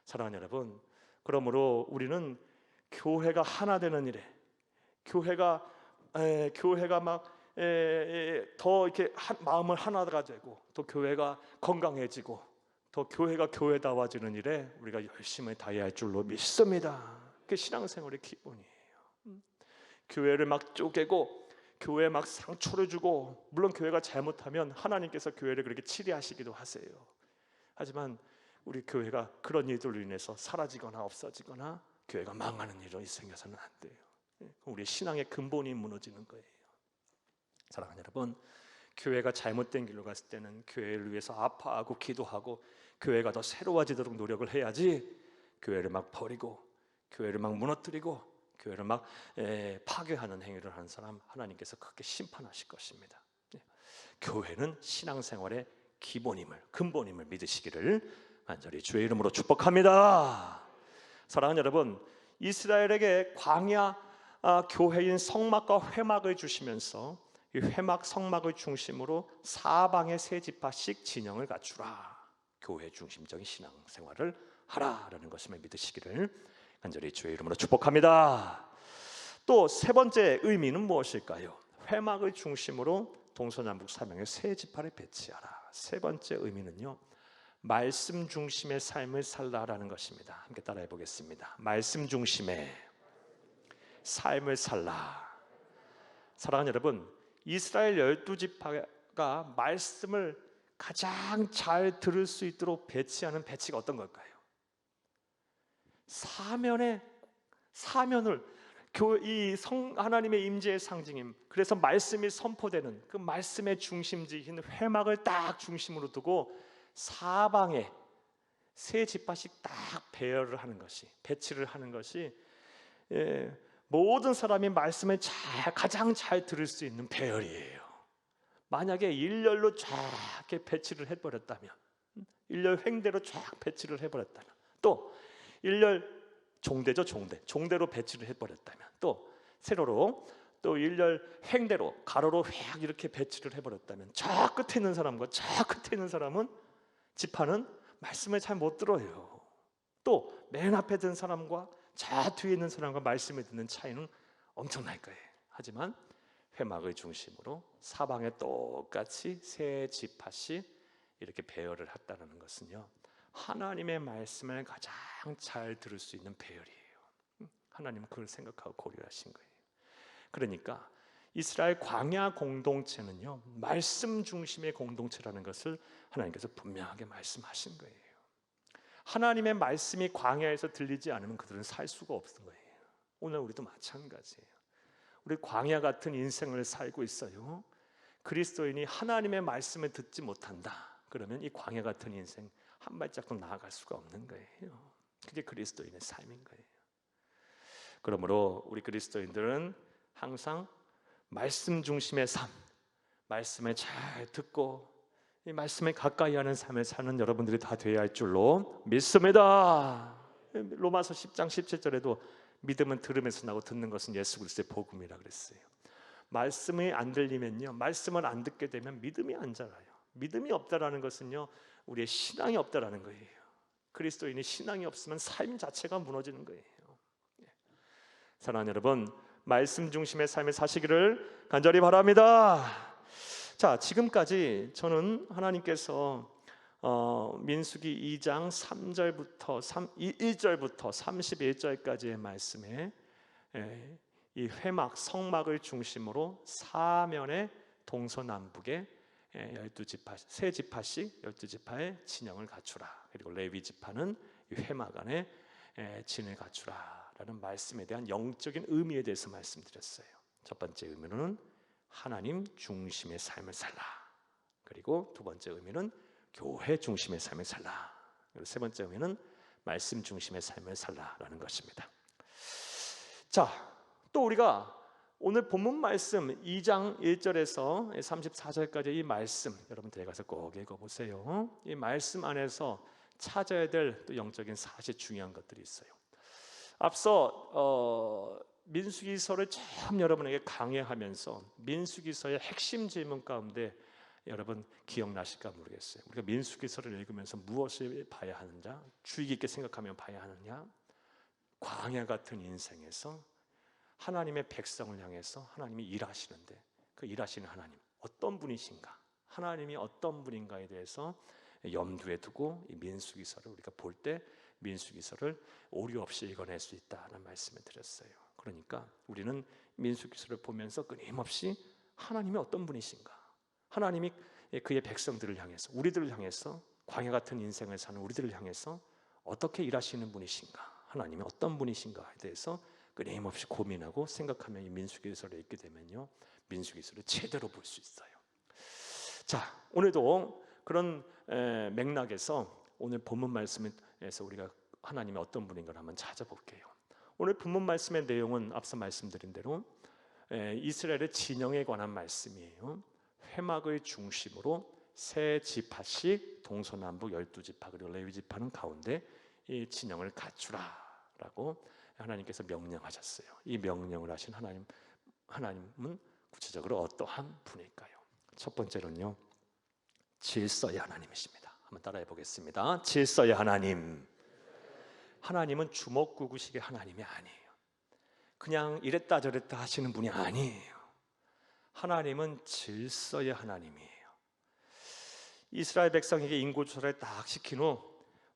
사랑하는 여러분, 그러므로 우리는 교회가 하나 되는 일에, 교회가 막 더 이렇게 마음을 하나가 되고, 또 교회가 건강해지고, 더 교회가 교회다워지는 일에 우리가 열심히 다해야 할 줄로 믿습니다. 그게 신앙생활의 기본이에요. 교회를 막 쪼개고 교회에 막 상처를 주고, 물론 교회가 잘못하면 하나님께서 교회를 그렇게 치리하시기도 하세요. 하지만 우리 교회가 그런 일들로 인해서 사라지거나 없어지거나 교회가 망하는 일이 생겨서는 안 돼요. 우리의 신앙의 근본이 무너지는 거예요. 사랑하는 여러분, 교회가 잘못된 길로 갔을 때는 교회를 위해서 아파하고 기도하고 교회가 더 새로워지도록 노력을 해야지, 교회를 막 버리고 교회를 막 무너뜨리고 교회를 막 파괴하는 행위를 하는 사람, 하나님께서 크게 심판하실 것입니다. 교회는 신앙생활의 기본임을, 근본임을 믿으시기를 간절히 주의 이름으로 축복합니다. 사랑하는 여러분, 이스라엘에게 광야 교회인 성막과 회막을 주시면서 이 회막 성막을 중심으로 사방의 세 지파씩 진영을 갖추라. 교회 중심적인 신앙생활을 하라라는 것을 믿으시기를 간절히 주의 이름으로 축복합니다. 또 세 번째 의미는 무엇일까요? 회막을 중심으로 동서남북 사방에 세 지파를 배치하라. 세 번째 의미는요, 말씀 중심의 삶을 살라라는 것입니다. 함께 따라해 보겠습니다. 말씀 중심의 삶을 살라. 사랑하는 여러분, 이스라엘 12지파가 말씀을 가장 잘 들을 수 있도록 배치하는 배치가 어떤 걸까요? 사면을 하나님의 임재의 상징임. 그래서 말씀이 선포되는 그 말씀의 중심지인 회막을 딱 중심으로 두고 사방에 세 지파씩 딱 배열을 하는 것이, 배치를 하는 것이 모든 사람이 말씀을 가장 잘 들을 수 있는 배열이에요. 만약에 일렬로 쫙 이렇게 배치를 해버렸다면, 일렬 횡대로 쫙 배치를 해버렸다면, 또 일렬 종대로 배치를 해버렸다면, 또 세로로 또 일렬 횡대로 가로로 휙 이렇게 배치를 해버렸다면, 저 끝에 있는 사람과 저 끝에 있는 사람은, 지파는 말씀을 잘 못 들어요. 또 맨 앞에 든 사람과 저 뒤에 있는 사람과 말씀을 듣는 차이는 엄청날 거예요. 하지만 회막을 중심으로 사방에 똑같이 세 지파씩 이렇게 배열을 했다는 것은요, 하나님의 말씀을 가장 잘 들을 수 있는 배열이에요. 하나님은 그걸 생각하고 고려하신 거예요. 그러니까 이스라엘 광야 공동체는요, 말씀 중심의 공동체라는 것을 하나님께서 분명하게 말씀하신 거예요. 하나님의 말씀이 광야에서 들리지 않으면 그들은 살 수가 없는 거예요. 오늘 우리도 마찬가지예요. 우리 광야 같은 인생을 살고 있어요. 그리스도인이 하나님의 말씀을 듣지 못한다. 그러면 이 광야 같은 인생 한 발짝도 나아갈 수가 없는 거예요. 그게 그리스도인의 삶인 거예요. 그러므로 우리 그리스도인들은 항상 말씀 중심의 삶, 말씀을 잘 듣고 이 말씀에 가까이 하는 삶을 사는 여러분들이 다 되어야 할 줄로 믿습니다. 로마서 10장 17절에도 믿음은 들음에서 나고 듣는 것은 예수 그리스도의 복음이라 그랬어요. 말씀이 안 들리면요, 말씀을 안 듣게 되면 믿음이 안 자라요. 믿음이 없다라는 것은요, 우리의 신앙이 없다라는 거예요. 그리스도인이 신앙이 없으면 삶 자체가 무너지는 거예요. 사랑하는 여러분, 말씀 중심의 삶을 사시기를 간절히 바랍니다. 자, 지금까지 저는 하나님께서 민수기 2장 1절부터 31절까지의 말씀에 이 회막, 성막을 중심으로 사면의 동서남북에 12지파, 세 지파씩 12지파의 진영을 갖추라. 그리고 레위 지파는 이 회막 안에 진을 갖추라 라는 말씀에 대한 영적인 의미에 대해서 말씀드렸어요. 첫 번째 의미는 하나님 중심의 삶을 살라. 그리고 두 번째 의미는 교회 중심의 삶을 살라. 그리고 세 번째 의미는 말씀 중심의 삶을 살라라는 것입니다. 자, 또 우리가 오늘 본문 말씀 2장 1절에서 34절까지 이 말씀 여러분 가서 꼭 읽어보세요. 이 말씀 안에서 찾아야 될 또 영적인 사실 중요한 것들이 있어요. 앞서 민수기서를 처음 여러분에게 강해하면서 민수기서의 핵심 질문 가운데 여러분 기억나실까 모르겠어요. 우리가 민수기서를 읽으면서 무엇을 봐야 하느냐, 주의 깊게 생각하며 봐야 하느냐, 광야 같은 인생에서 하나님의 백성을 향해서 하나님이 일하시는데 그 일하시는 하나님 어떤 분이신가, 하나님이 어떤 분인가에 대해서 염두에 두고 이 민수기서를 우리가 볼 때 민수기서를 오류 없이 읽어낼 수 있다는 말씀을 드렸어요. 그러니까 우리는 민수기서를 보면서 끊임없이 하나님이 어떤 분이신가, 하나님이 그의 백성들을 향해서, 우리들을 향해서, 광야 같은 인생을 사는 우리들을 향해서 어떻게 일하시는 분이신가, 하나님이 어떤 분이신가에 대해서 끊임없이 고민하고 생각하며 이 민수기서를 읽게 되면요, 민수기서를 제대로 볼 수 있어요. 자, 오늘도 그런 맥락에서 오늘 본문 말씀에서 우리가 하나님이 어떤 분인가를 한번 찾아볼게요. 오늘 본문 말씀의 내용은 앞서 말씀드린 대로 이스라엘의 진영에 관한 말씀이에요. 회막을 중심으로 세 지파씩 동서남북 12지파 그리고 레위 지파는 가운데 이 진영을 갖추라라고 하나님께서 명령하셨어요. 이 명령을 하신 하나님은 구체적으로 어떠한 분일까요? 첫 번째는요, 질서의 하나님이십니다. 한번 따라해 보겠습니다. 질서의 하나님. 하나님은 주먹구구식의 하나님이 아니에요. 그냥 이랬다 저랬다 하시는 분이 아니에요. 하나님은 질서의 하나님이에요. 이스라엘 백성에게 인구조사를 딱 시킨 후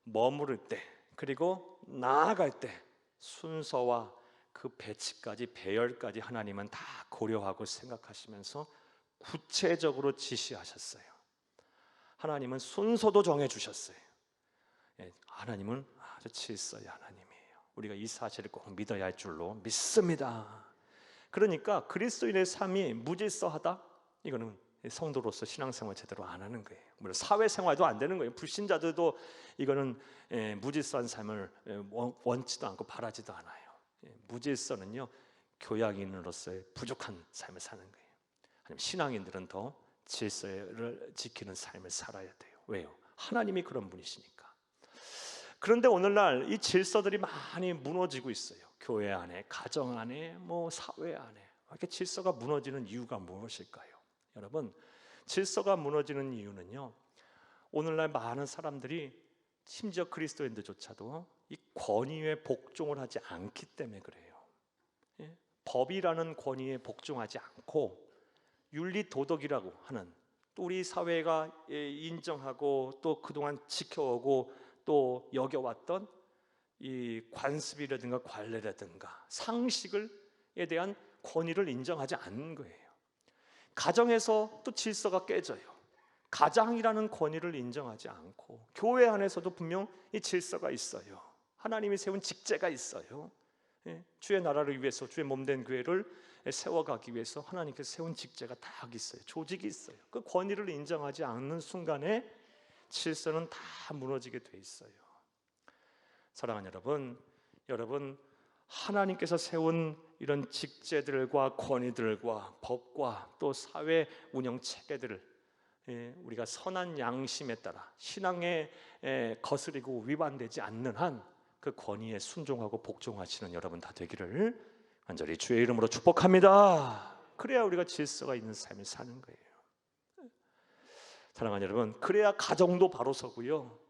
머무를 때, 그리고 나아갈 때 순서와 그 배치까지, 배열까지 하나님은 다 고려하고 생각하시면서 구체적으로 지시하셨어요. 하나님은 순서도 정해주셨어요. 하나님은 아주 질서의 하나님이에요. 우리가 이 사실을 꼭 믿어야 할 줄로 믿습니다. 그러니까 그리스도인의 삶이 무질서하다? 이거는 성도로서 신앙생활 제대로 안 하는 거예요. 물론 사회생활도 안 되는 거예요. 불신자들도 이거는 무질서한 삶을 원치도 않고 바라지도 않아요. 무질서는요, 교양인으로서의 부족한 삶을 사는 거예요. 아니면 신앙인들은 더 질서를 지키는 삶을 살아야 돼요. 왜요? 하나님이 그런 분이시니까. 그런데 오늘날 이 질서들이 많이 무너지고 있어요. 교회 안에, 가정 안에, 사회 안에. 이렇게 질서가 무너지는 이유가 무엇일까요? 여러분, 질서가 무너지는 이유는요, 오늘날 많은 사람들이, 심지어 그리스도인들조차도 이 권위에 복종을 하지 않기 때문에 그래요. 법이라는 권위에 복종하지 않고 윤리 도덕이라고 하는, 또 우리 사회가 인정하고 또 그동안 지켜오고 또 여겨왔던 이 관습이라든가 관례라든가 상식에 대한 권위를 인정하지 않는 거예요. 가정에서 또 질서가 깨져요. 가장이라는 권위를 인정하지 않고, 교회 안에서도 분명 이 질서가 있어요. 하나님이 세운 직제가 있어요. 주의 나라를 위해서, 주의 몸된 교회를 세워가기 위해서 하나님께서 세운 직제가 다 있어요. 조직이 있어요. 그 권위를 인정하지 않는 순간에 질서는 다 무너지게 돼 있어요. 사랑하는 여러분, 하나님께서 세운 이런 직제들과 권위들과 법과 또 사회 운영 체계들을 우리가 선한 양심에 따라 신앙에 거스리고 위반되지 않는 한 그 권위에 순종하고 복종하시는 여러분 다 되기를 간절히 주의 이름으로 축복합니다. 그래야 우리가 질서가 있는 삶을 사는 거예요. 사랑하는 여러분, 그래야 가정도 바로 서고요,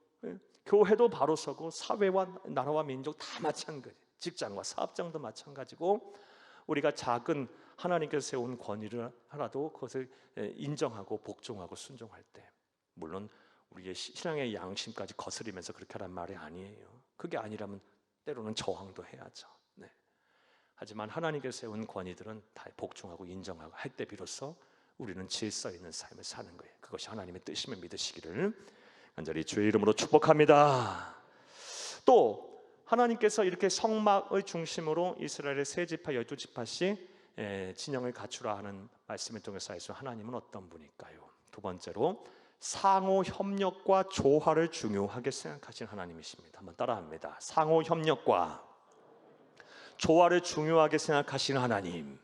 교회도 바로 서고, 사회와 나라와 민족 다 마찬가지, 직장과 사업장도 마찬가지고, 우리가 작은 하나님께서 세운 권위를 하나도 그것을 인정하고 복종하고 순종할 때, 물론 우리의 신앙의 양심까지 거스리면서 그렇게 하란 말이 아니에요. 그게 아니라면 때로는 저항도 해야죠. 하지만 하나님께서 세운 권위들은 다 복종하고 인정하고 할 때 비로소 우리는 질서 있는 삶을 사는 거예요. 그것이 하나님의 뜻임을 믿으시기를 간절히 주의 이름으로 축복합니다. 또 하나님께서 이렇게 성막을 중심으로 이스라엘의 세 지파 12지파씩 진영을 갖추라 하는 말씀을 통해서 하나님은 어떤 분일까요? 두 번째로 상호 협력과 조화를 중요하게 생각하신 하나님이십니다. 한번 따라합니다. 상호 협력과 조화를 중요하게 생각하시는 하나님.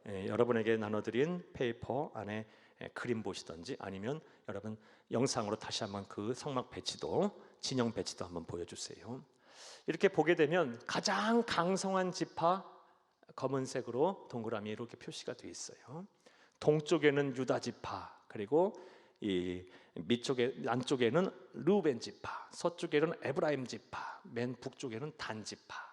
여러분에게 나눠드린 페이퍼 안에 그림 보시든지, 아니면 여러분 영상으로 다시 한번 그 성막 배치도, 진영 배치도 한번 보여주세요. 이렇게 보게 되면 가장 강성한 지파, 검은색으로 동그라미 이렇게 표시가 되어 있어요. 동쪽에는 유다 지파, 그리고 이 남쪽에는 르우벤 지파, 서쪽에는 에브라임 지파, 맨 북쪽에는 단 지파.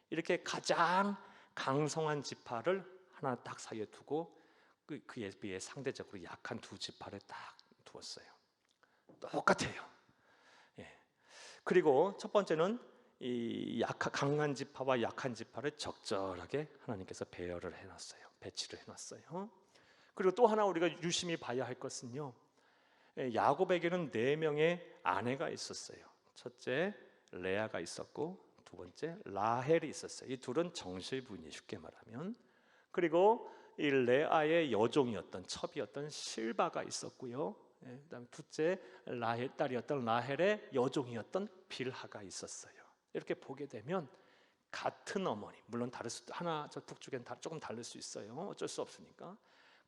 이렇게 가장 강성한 지파를 하나 딱 사이에 두고 그에 비해 상대적으로 약한 두 지파를 딱 두었어요. 똑같아요. 그리고 첫 번째는 이 강한 지파와 약한 지파를 적절하게 하나님께서 배열을 해놨어요. 배치를 해놨어요. 그리고 또 하나 우리가 유심히 봐야 할 것은요, 야곱에게는 4명의 아내가 있었어요. 첫째 레아가 있었고, 두 번째 라헬이 있었어요. 이 둘은 정실분이, 쉽게 말하면. 그리고 이 레아의 여종이었던, 첩이었던 실바가 있었고요. 그다음 둘째 라헬 딸이었던 라헬의 여종이었던 빌하가 있었어요. 이렇게 보게 되면 같은 어머니, 물론 다를 수, 하나 저 북쪽엔 조금 다를 수 있어요. 어쩔 수 없으니까.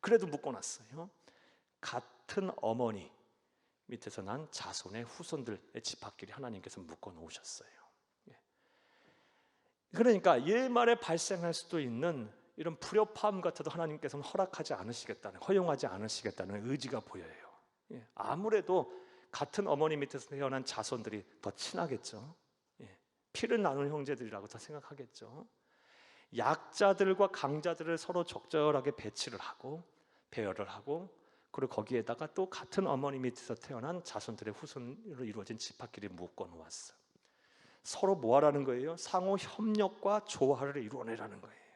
그래도 묶어놨어요. 같은 어머니 밑에서 난 자손의 후손들의 지파끼리 하나님께서 묶어 놓으셨어요. 그러니까 일말에 발생할 수도 있는 이런 불협화음 같아도 하나님께서는 허락하지 않으시겠다는, 허용하지 않으시겠다는 의지가 보여요. 아무래도 같은 어머니 밑에서 태어난 자손들이 더 친하겠죠. 피를 나눈 형제들이라고 더 생각하겠죠. 약자들과 강자들을 서로 적절하게 배치를 하고 배열을 하고, 그리고 거기에다가 또 같은 어머니 밑에서 태어난 자손들의 후손으로 이루어진 지파끼리 묶어 놓았어요. 서로 뭐 하라는 거예요? 상호 협력과 조화를 이루어내라는 거예요.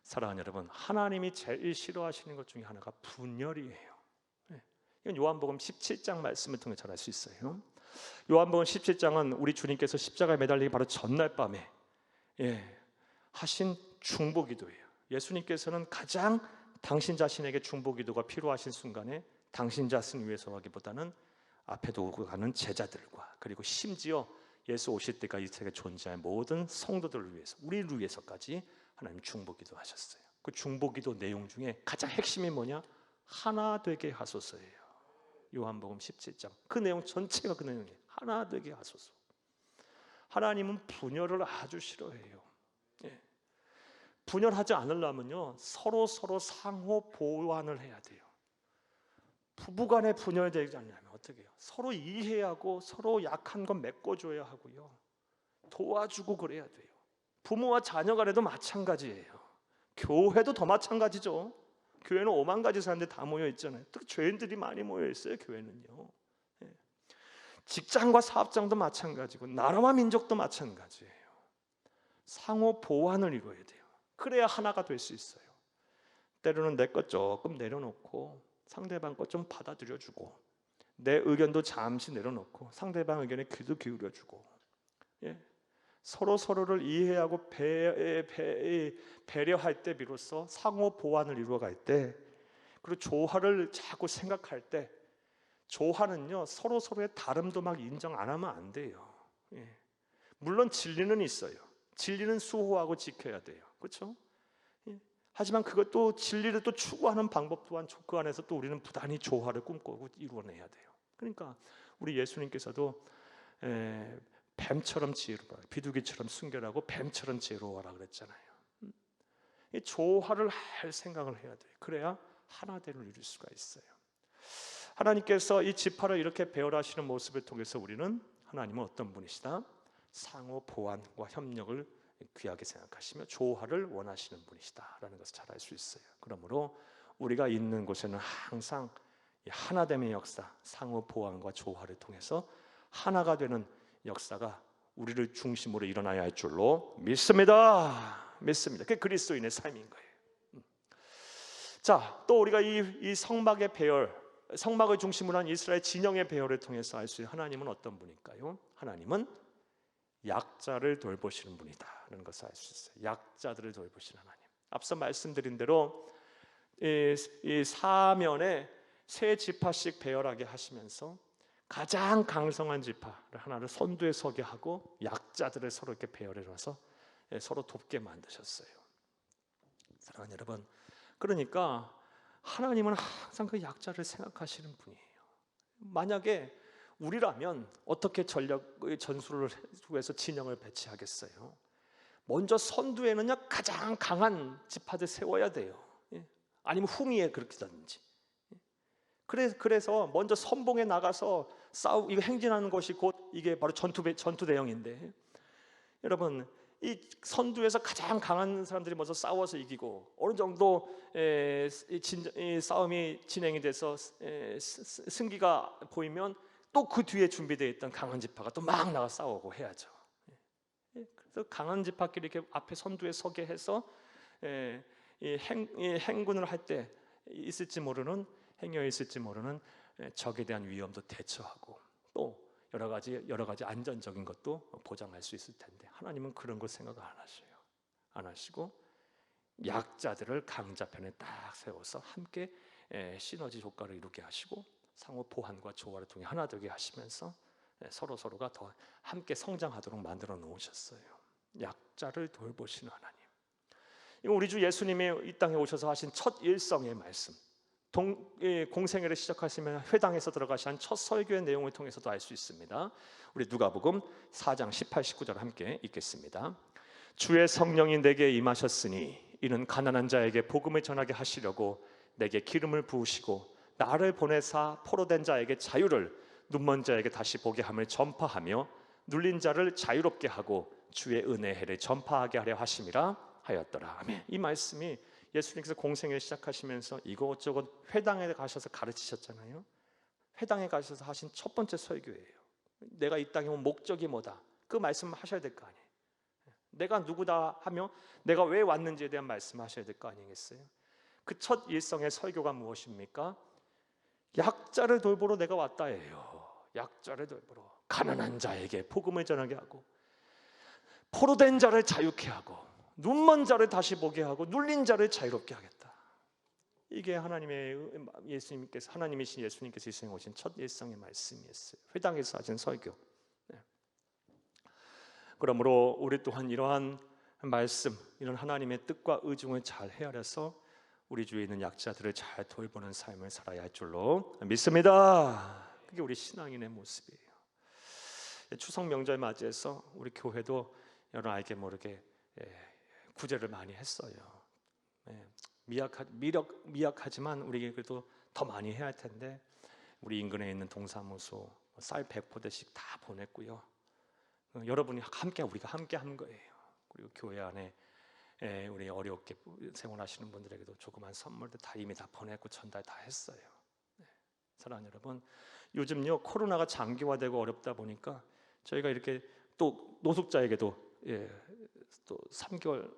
사랑하는 여러분, 하나님이 제일 싫어하시는 것 중에 하나가 분열이에요. 이건 요한복음 17장 말씀을 통해 잘 알 수 있어요. 요한복음 17장은 우리 주님께서 십자가에 매달리기 바로 전날 밤에 하신 중보기도예요. 예수님께서는 가장 당신 자신에게 중보기도가 필요하신 순간에 당신 자신 위해서 하기보다는 앞에 두고 가는 제자들과, 그리고 심지어 예수 오실 때까지 이 세상에 존재할 모든 성도들을 위해서, 우리를 위해서까지 하나님 중보기도 하셨어요. 그 중보기도 내용 중에 가장 핵심이 뭐냐? 하나 되게 하소서예요. 요한복음 17장 그 내용 전체가 그 내용이에요. 하나 되게 하소서. 하나님은 분열을 아주 싫어해요. 분열하지 않으려면요, 서로 상호 보완을 해야 돼요. 부부간에 분열되지 않으려면 어떻게 해요? 서로 이해하고 서로 약한 건 메꿔줘야 하고요, 도와주고 그래야 돼요. 부모와 자녀 간에도 마찬가지예요. 교회도 더 마찬가지죠. 교회는 5만 가지 사람들이 다 모여 있잖아요. 특히 죄인들이 많이 모여 있어요. 교회는요. 직장과 사업장도 마찬가지고 나라와 민족도 마찬가지예요. 상호 보완을 이루어야 돼요. 그래야 하나가 될 수 있어요. 때로는 내 것 조금 내려놓고 상대방 것 좀 받아들여주고, 내 의견도 잠시 내려놓고 상대방 의견에 귀도 기울여주고, 서로를 이해하고 배려할 때 비로소 상호 보완을 이루어갈 때, 그리고 조화를 자꾸 생각할 때, 조화는요 서로의 다름도 막 인정 안 하면 안 돼요. 물론 진리는 있어요. 진리는 수호하고 지켜야 돼요. 그렇죠? 하지만 그것도 진리를 또 추구하는 방법 또한 그 안에서 또 우리는 부단히 조화를 꿈꾸고 이루어내야 돼요. 그러니까 우리 예수님께서도 뱀처럼 지혜로워라, 비둘기처럼 순결하고 뱀처럼 지혜로워라 그랬잖아요. 이 조화를 할 생각을 해야 돼요. 그래야 하나됨을 이룰 수가 있어요. 하나님께서 이 지파를 이렇게 배열하시는 모습을 통해서 우리는 하나님은 어떤 분이시다? 상호 보완과 협력을 귀하게 생각하시며 조화를 원하시는 분이시다라는 것을 잘 알 수 있어요. 그러므로 우리가 있는 곳에는 항상 하나됨의 역사, 상호 보완과 조화를 통해서 하나가 되는 역사가 우리를 중심으로 일어나야 할 줄로 믿습니다. 그게 그리스도인의 삶인 거예요. 자, 또 우리가 이 성막의 배열, 성막을 중심으로 한 이스라엘 진영의 배열을 통해서 알 수 있는 하나님은 어떤 분일까요? 하나님은 약자를 돌보시는 분이다라는 것을 알 수 있어요. 약자들을 돌보시는 하나님. 앞서 말씀드린 대로 이 사면에 세 지파씩 배열하게 하시면서 가장 강성한 지파를 하나를 선두에 서게 하고 약자들을 서로 이렇게 배열해 놔서 서로 돕게 만드셨어요. 사랑하는 여러분, 그러니까 하나님은 항상 그 약자를 생각하시는 분이에요. 만약에 우리라면 어떻게 전술을 해서 진영을 배치하겠어요? 먼저 선두에는요 가장 강한 지파들 세워야 돼요. 아니면 후미에 그렇게 하든지. 그래서 먼저 선봉에 나가서 이거 행진하는 것이 곧 이게 바로 전투 대형인데, 여러분 이 선두에서 가장 강한 사람들이 먼저 싸워서 이기고 어느 정도 이 싸움이 진행이 돼서 승기가 보이면 또 그 뒤에 준비되어 있던 강한 지파가 또 막 나가 싸우고 해야죠. 그래서 강한 지파끼리 이렇게 앞에 선두에 서게 해서 이 행군을 할 때 있을지 모르는 행여에 있을지 모르는 적에 대한 위험도 대처하고 또 여러 가지 안전적인 것도 보장할 수 있을 텐데, 하나님은 그런 걸 생각 안 하시고 약자들을 강자편에 딱 세워서 함께 시너지 효과를 이루게 하시고 상호 보완과 조화를 통해 하나 되게 하시면서 서로가 더 함께 성장하도록 만들어 놓으셨어요. 약자를 돌보시는 하나님. 이거 우리 주 예수님이 이 땅에 오셔서 하신 첫 일성의 말씀, 공생애를 시작하시면 회당에서 들어가신 첫 설교의 내용을 통해서도 알 수 있습니다. 우리 누가복음 4장 18, 19절 함께 읽겠습니다. 주의 성령이 내게 임하셨으니 이는 가난한 자에게 복음을 전하게 하시려고 내게 기름을 부으시고 나를 보내사 포로된 자에게 자유를, 눈먼 자에게 다시 보게 함을 전파하며 눌린 자를 자유롭게 하고 주의 은혜의 해를 전파하게 하려 하심이라 하였더라. 아멘. 이 말씀이 예수님께서 공생을 시작하시면서 이것저것 회당에 가셔서 가르치셨잖아요. 회당에 가셔서 하신 첫 번째 설교예요. 내가 이 땅에 온 목적이 뭐다, 그 말씀을 하셔야 될 거 아니에요. 내가 누구다 하며 내가 왜 왔는지에 대한 말씀을 하셔야 될 거 아니겠어요? 그 첫 일성의 설교가 무엇입니까? 약자를 돌보러 내가 왔다예요. 약자를 돌보러, 가난한 자에게 복음을 전하게 하고 포로된 자를 자유케 하고 눈먼 자를 다시 보게 하고 눌린 자를 자유롭게 하겠다. 이게 하나님이신 예수님께서 이 세상에 오신 첫 일성의 말씀이었어요. 회당에서 하신 설교. 그러므로 우리 또한 이러한 말씀, 이런 하나님의 뜻과 의중을 잘 헤아려서 우리 주위에 있는 약자들을 잘 돌보는 삶을 살아야 할 줄로 믿습니다. 그게 우리 신앙인의 모습이에요. 추석 명절 맞이해서 우리 교회도 여러분 알게 모르게 구제를 많이 했어요. 미약하지만 우리 그래도 더 많이 해야 할 텐데 우리 인근에 있는 동사무소 쌀 100포대씩 다 보냈고요. 여러분이 우리가 함께 한 거예요. 그리고 교회 안에 우리 어렵게 생활하시는 분들에게도 조그만 선물도 다 이미 다 보냈고 전달 다 했어요. 사랑하는 여러분, 요즘요 코로나가 장기화되고 어렵다 보니까 저희가 이렇게 또 노숙자에게도 또 3개월,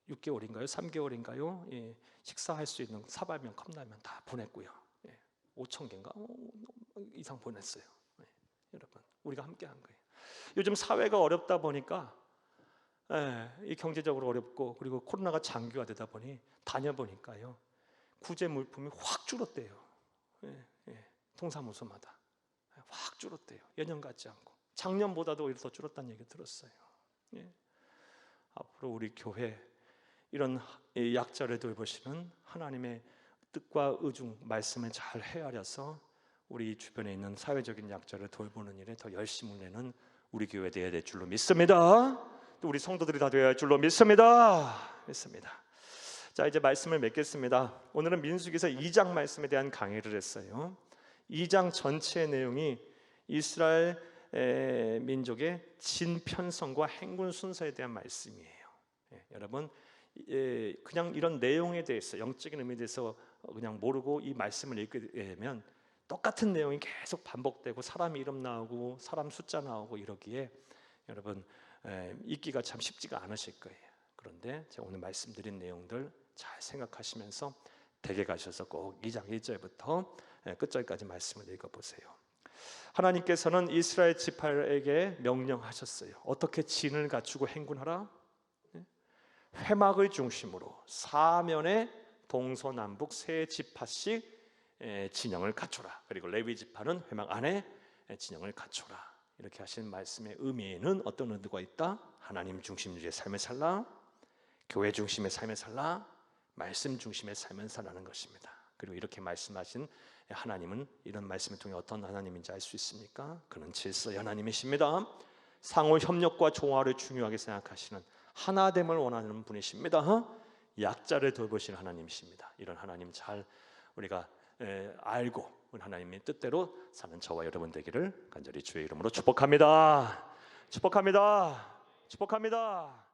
6개월인가요? 3개월인가요? 식사할 수 있는 사발면, 컵라면 다 보냈고요. 5,000개인가 이상 보냈어요. 여러분, 우리가 함께 한 거예요. 요즘 사회가 어렵다 보니까 이 경제적으로 어렵고 그리고 코로나가 장기화되다 보니 다녀보니까요 구제 물품이 확 줄었대요. 동사무소마다 확 줄었대요. 예년 같지 않고 작년보다도 오히려 더 줄었다는 얘기 들었어요. 앞으로 우리 교회 이런 약자를 돌보시는 하나님의 뜻과 의중 말씀을 잘 헤아려서 우리 주변에 있는 사회적인 약자를 돌보는 일에 더 열심을 내는 우리 교회 되어야 될 줄로 믿습니다. 또 우리 성도들이 다 되어야 할 줄로 믿습니다. 자, 이제 말씀을 맺겠습니다. 오늘은 민수기서 2장 말씀에 대한 강의를 했어요. 2장 전체의 내용이 이스라엘 민족의 진편성과 행군 순서에 대한 말씀이에요. 여러분, 그냥 이런 내용에 대해서, 영적인 의미에 대해서 그냥 모르고 이 말씀을 읽게 되면 똑같은 내용이 계속 반복되고 사람 이름 나오고 사람 숫자 나오고 이러기에 여러분 읽기가 참 쉽지가 않으실 거예요. 그런데 제가 오늘 말씀드린 내용들 잘 생각하시면서 댁에 가셔서 꼭 2장 1절부터 끝절까지 말씀을 읽어보세요. 하나님께서는 이스라엘 지파에게 명령하셨어요. 어떻게 진을 갖추고 행군하라? 회막을 중심으로 사면에 동서남북 세 지파씩 진영을 갖춰라. 그리고 레위 지파는 회막 안에 진영을 갖춰라. 이렇게 하신 말씀의 의미에는 어떤 의도가 있다? 하나님 중심주의 삶을 살라, 교회 중심의 삶을 살라, 말씀 중심의 삶을 살라는 것입니다. 그리고 이렇게 말씀하신 하나님은 이런 말씀을 통해 어떤 하나님인지 알 수 있습니까? 그는 질서의 하나님이십니다. 상호 협력과 조화를 중요하게 생각하시는, 하나됨을 원하는 분이십니다. 약자를 돌보시는 하나님이십니다. 이런 하나님 잘 우리가 알고 하나님의 뜻대로 사는 저와 여러분 되기를 간절히 주의 이름으로 축복합니다. 축복합니다. 축복합니다.